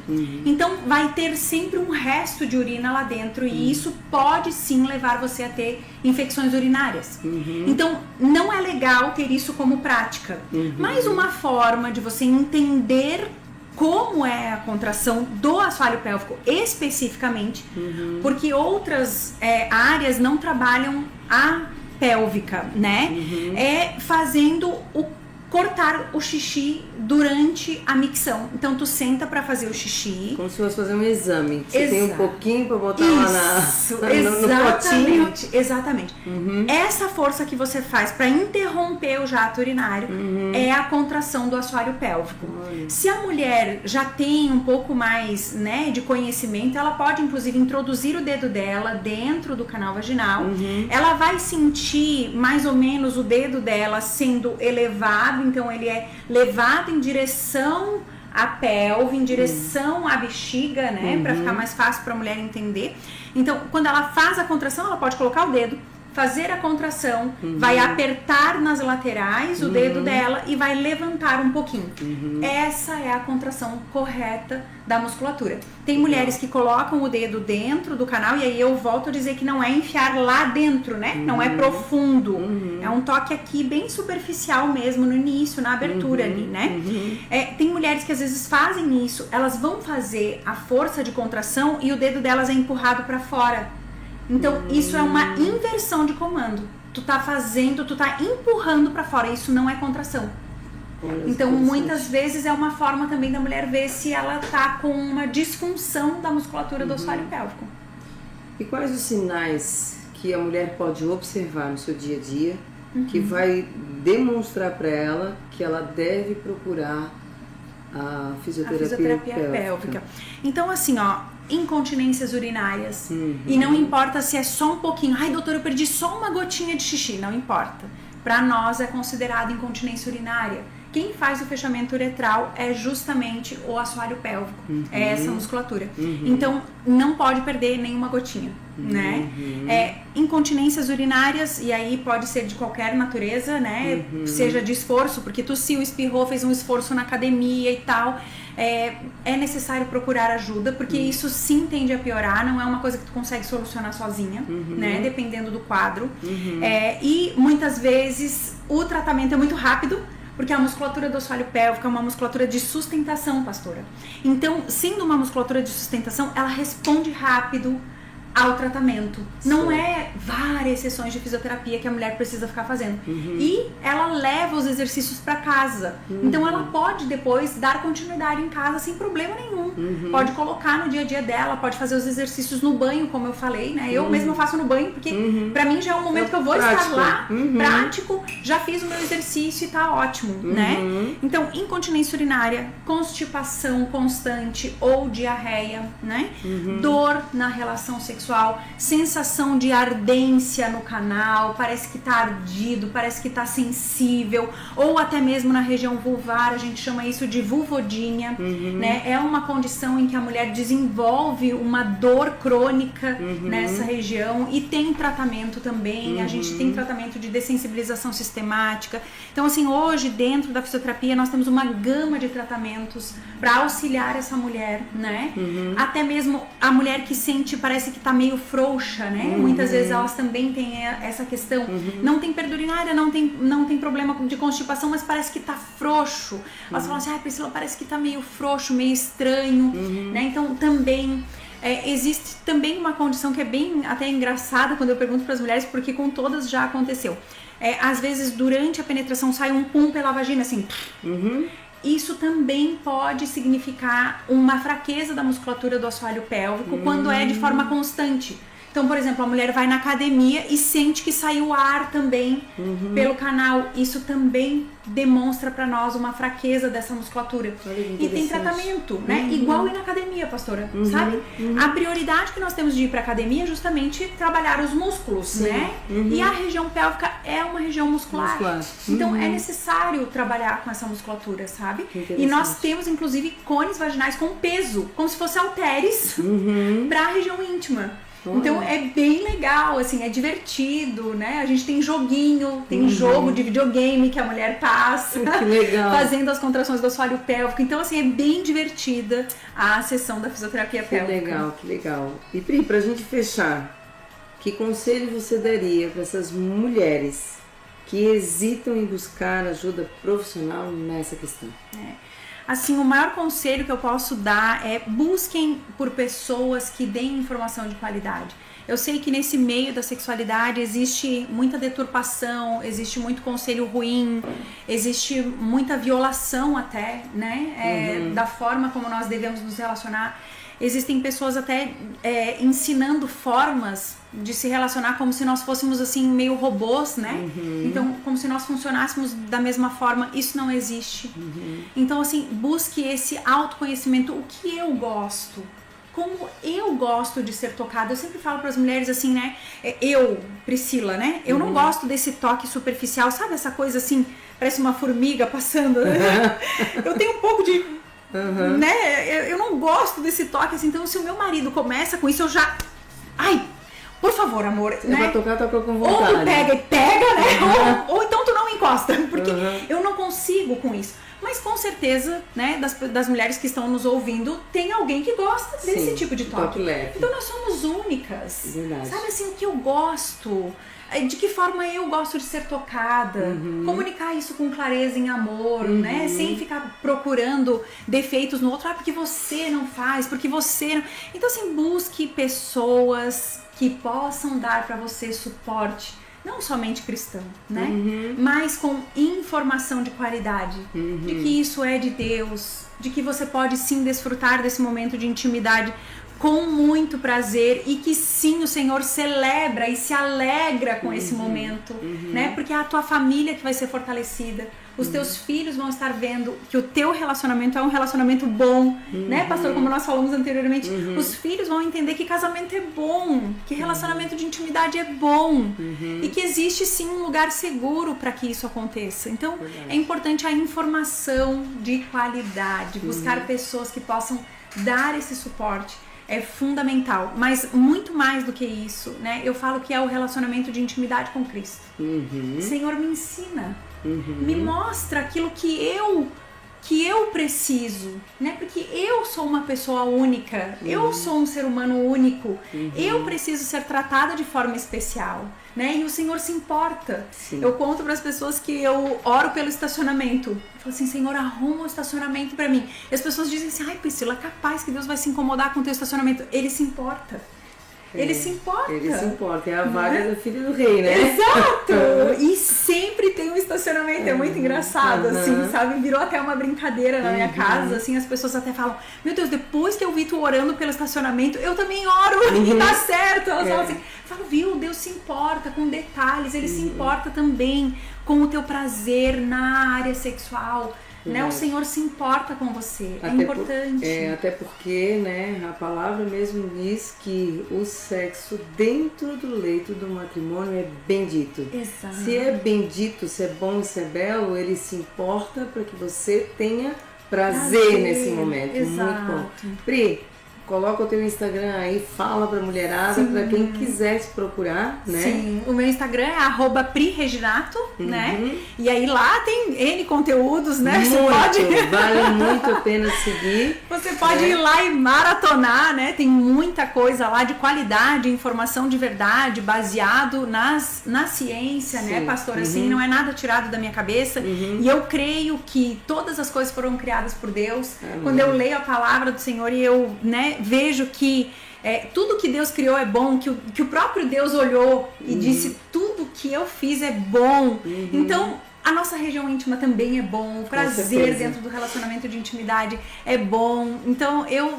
Então vai ter sempre um resto de urina lá dentro e isso pode sim levar você a ter infecções urinárias. Então não é legal ter isso como prática. Mas uma forma de você entender como é a contração do assoalho pélvico especificamente, porque outras áreas não trabalham a pélvica, né? É fazendo cortar o xixi durante a micção. Então tu senta pra fazer o xixi. Como se fosse fazer um exame. Você tem um pouquinho pra botar isso, lá no potinho. Exatamente. Essa força que você faz pra interromper o jato urinário é a contração do assoalho pélvico. Se a mulher já tem um pouco mais, né, de conhecimento, ela pode inclusive introduzir o dedo dela dentro do canal vaginal. Ela vai sentir mais ou menos o dedo dela sendo elevado, então ele é levado em direção à pelve, em direção à bexiga, né? Pra ficar mais fácil pra mulher entender. Então, quando ela faz a contração, ela pode colocar o dedo, fazer a contração, vai apertar nas laterais o dedo dela e vai levantar um pouquinho. Essa é a contração correta da musculatura. Tem mulheres que colocam o dedo dentro do canal, e aí eu volto a dizer que não é enfiar lá dentro, né? Não é profundo. É um toque aqui bem superficial mesmo, no início, na abertura ali, né? Tem mulheres que às vezes fazem isso, elas vão fazer a força de contração e o dedo delas é empurrado para fora. Então, isso é uma inversão de comando. Tu tá empurrando para fora, isso não é contração. Então, muitas vezes é uma forma também da mulher ver se ela tá com uma disfunção da musculatura do assoalho pélvico. E quais os sinais que a mulher pode observar no seu dia a dia que vai demonstrar para ela que ela deve procurar a fisioterapia pélvica? Então, assim, incontinências urinárias. E não importa se é só um pouquinho. Ai, doutor, eu perdi só uma gotinha de xixi. Não importa. Para nós é considerado incontinência urinária. Quem faz o fechamento uretral é justamente o assoalho pélvico, é essa musculatura. Então, não pode perder nenhuma gotinha, né? Incontinências urinárias, e aí pode ser de qualquer natureza, né? Seja de esforço, porque tossiu, espirrou, fez um esforço na academia e tal. É necessário procurar ajuda, porque isso sim tende a piorar, não é uma coisa que tu consegue solucionar sozinha, né? Dependendo do quadro. E muitas vezes o tratamento é muito rápido, porque a musculatura do assoalho pélvico é uma musculatura de sustentação, pastora. Então, sendo uma musculatura de sustentação, ela responde rápido ao tratamento. Não é várias sessões de fisioterapia que a mulher precisa ficar fazendo. E ela leva os exercícios para casa. Então ela pode depois dar continuidade em casa sem problema nenhum. Pode colocar no dia a dia dela, pode fazer os exercícios no banho, como eu falei, né? Eu mesma faço no banho, porque para mim já é um momento que eu vou estar lá, prático, já fiz o meu exercício e tá ótimo, né? Então, incontinência urinária, constipação constante ou diarreia, né? Dor na relação sexual, sensação de ardência no canal, parece que tá ardido, parece que tá sensível, ou até mesmo na região vulvar, a gente chama isso de vulvodínia, né? É uma condição em que a mulher desenvolve uma dor crônica nessa região, e tem tratamento também, a gente tem tratamento de dessensibilização sistemática. Então, assim, hoje dentro da fisioterapia nós temos uma gama de tratamentos para auxiliar essa mulher, né? Até mesmo a mulher que sente, parece que tá meio frouxa, né? Muitas vezes elas também têm essa questão. Não tem perda urinária, não tem problema de constipação, mas parece que tá frouxo. Elas falam assim, Priscila, parece que tá meio frouxo, meio estranho, né? Então também existe também uma condição que é bem até engraçada quando eu pergunto para as mulheres, porque com todas já aconteceu. Às vezes durante a penetração sai um pum pela vagina, assim. Isso também pode significar uma fraqueza da musculatura do assoalho pélvico quando é de forma constante. Então, por exemplo, a mulher vai na academia e sente que saiu ar também pelo canal. Isso também demonstra para nós uma fraqueza dessa musculatura. E tem tratamento, né? Igual ir na academia, pastora, sabe? A prioridade que nós temos de ir para academia é justamente trabalhar os músculos, né? E a região pélvica é uma região muscular. Então, é necessário trabalhar com essa musculatura, sabe? E nós temos, inclusive, cones vaginais com peso, como se fosse halteres para a região íntima. Então é bem legal, assim, é divertido, né? A gente tem joguinho, tem jogo de videogame que a mulher passa, fazendo as contrações do assoalho pélvico. Então, assim, é bem divertida a sessão da fisioterapia pélvica. Que legal. E Pri, pra gente fechar, que conselho você daria para essas mulheres que hesitam em buscar ajuda profissional nessa questão? Assim, o maior conselho que eu posso dar é busquem por pessoas que deem informação de qualidade. Eu sei que nesse meio da sexualidade existe muita deturpação, existe muito conselho ruim, existe muita violação até, né? Da forma como nós devemos nos relacionar. Existem pessoas até ensinando formas de se relacionar como se nós fôssemos assim meio robôs, né? Então, como se nós funcionássemos da mesma forma. Isso não existe. Então, assim, busque esse autoconhecimento. O que eu gosto? Como eu gosto de ser tocada? Eu sempre falo para as mulheres assim, né? Eu, Priscila, né? Eu não gosto desse toque superficial. Sabe essa coisa assim, parece uma formiga passando? Né? Eu tenho um pouco de... né? Eu não gosto desse toque assim. Então, se o meu marido começa com isso, eu já... por favor, amor, É né? pra tocar, toca com Ou vontade. tu pega e pega, né? Ou então tu não encosta, porque eu não consigo com isso. Mas com certeza, né, das mulheres que estão nos ouvindo, tem alguém que gosta desse Sim, tipo de toque toque. leve. Então nós somos únicas. Verdade. Sabe assim, o que eu gosto, de que forma eu gosto de ser tocada, comunicar isso com clareza, em amor, né? Sem ficar procurando defeitos no outro, porque você não faz, porque você não... Então assim, busque pessoas que possam dar para você suporte, não somente cristão, né? Mas com informação de qualidade, de que isso é de Deus, de que você pode sim desfrutar desse momento de intimidade com muito prazer e que sim, o Senhor celebra e se alegra com esse momento, né? Porque é a tua família que vai ser fortalecida, os teus filhos vão estar vendo que o teu relacionamento é um relacionamento bom, né, pastor? Como nós falamos anteriormente, os filhos vão entender que casamento é bom, que relacionamento de intimidade é bom e que existe sim um lugar seguro para que isso aconteça. Então, é importante a informação de qualidade, buscar pessoas que possam dar esse suporte. É fundamental, mas muito mais do que isso, né? Eu falo que é o relacionamento de intimidade com Cristo. Senhor, me ensina, me mostra aquilo que eu preciso, né? Porque eu sou uma pessoa única, eu sou um ser humano único, eu preciso ser tratada de forma especial, né? E o Senhor se importa. Sim. Eu conto para as pessoas que eu oro pelo estacionamento. Eu falo assim, Senhor, arruma um estacionamento para mim. E as pessoas dizem assim, ai Priscila, capaz que Deus vai se incomodar com o teu estacionamento. Ele se importa. Ele se importa. Ele se importa, é a vaga da filha do rei, né? Exato! E sempre tem um estacionamento, é muito engraçado, assim, sabe? Virou até uma brincadeira na minha casa, assim, as pessoas até falam, meu Deus, depois que eu vi tu orando pelo estacionamento, eu também oro, e tá certo. Elas falam assim, viu, Deus se importa com detalhes, Ele se importa também com o teu prazer na área sexual, né? O Senhor se importa com você, é importante. Até porque, né, a palavra mesmo diz que o sexo dentro do leito do matrimônio é bendito. Exato. Se é bendito, se é bom, se é belo, ele se importa para que você tenha prazer nesse momento. Exato. Muito bom. Pri, coloca o teu Instagram aí, fala pra mulherada, pra quem quiser te procurar, né? Sim, o meu Instagram é @prireginato, né? E aí lá tem N conteúdos, né? Vale muito a pena seguir. Você pode ir lá e maratonar, né? Tem muita coisa lá de qualidade, informação de verdade, baseado na ciência, né, pastor? Assim, não é nada tirado da minha cabeça. E eu creio que todas as coisas foram criadas por Deus. Quando eu leio a palavra do Senhor e eu, né, vejo que tudo que Deus criou é bom, que o próprio Deus olhou e disse, tudo que eu fiz é bom. Então, a nossa região íntima também é bom, o prazer dentro do relacionamento de intimidade é bom. Então, eu,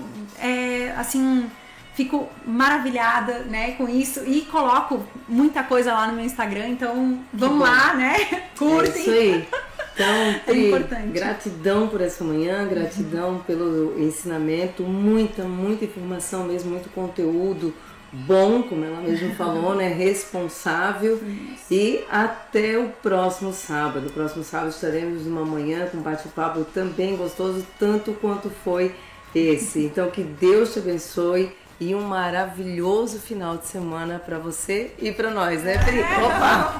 assim, fico maravilhada, né, com isso e coloco muita coisa lá no meu Instagram. Então, vamos lá, né? Curtem. É isso aí. Então, Pri, importante. Gratidão por essa manhã, gratidão pelo ensinamento, muita informação mesmo, muito conteúdo bom, como ela mesma falou, né? Responsável. E até o próximo sábado. Próximo sábado estaremos numa manhã com um bate-papo também gostoso, tanto quanto foi esse. Então, que Deus te abençoe. E um maravilhoso final de semana para você e para nós, né, Pri? Opa!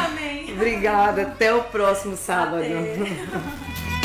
Amém. Obrigada, até o próximo sábado. Até.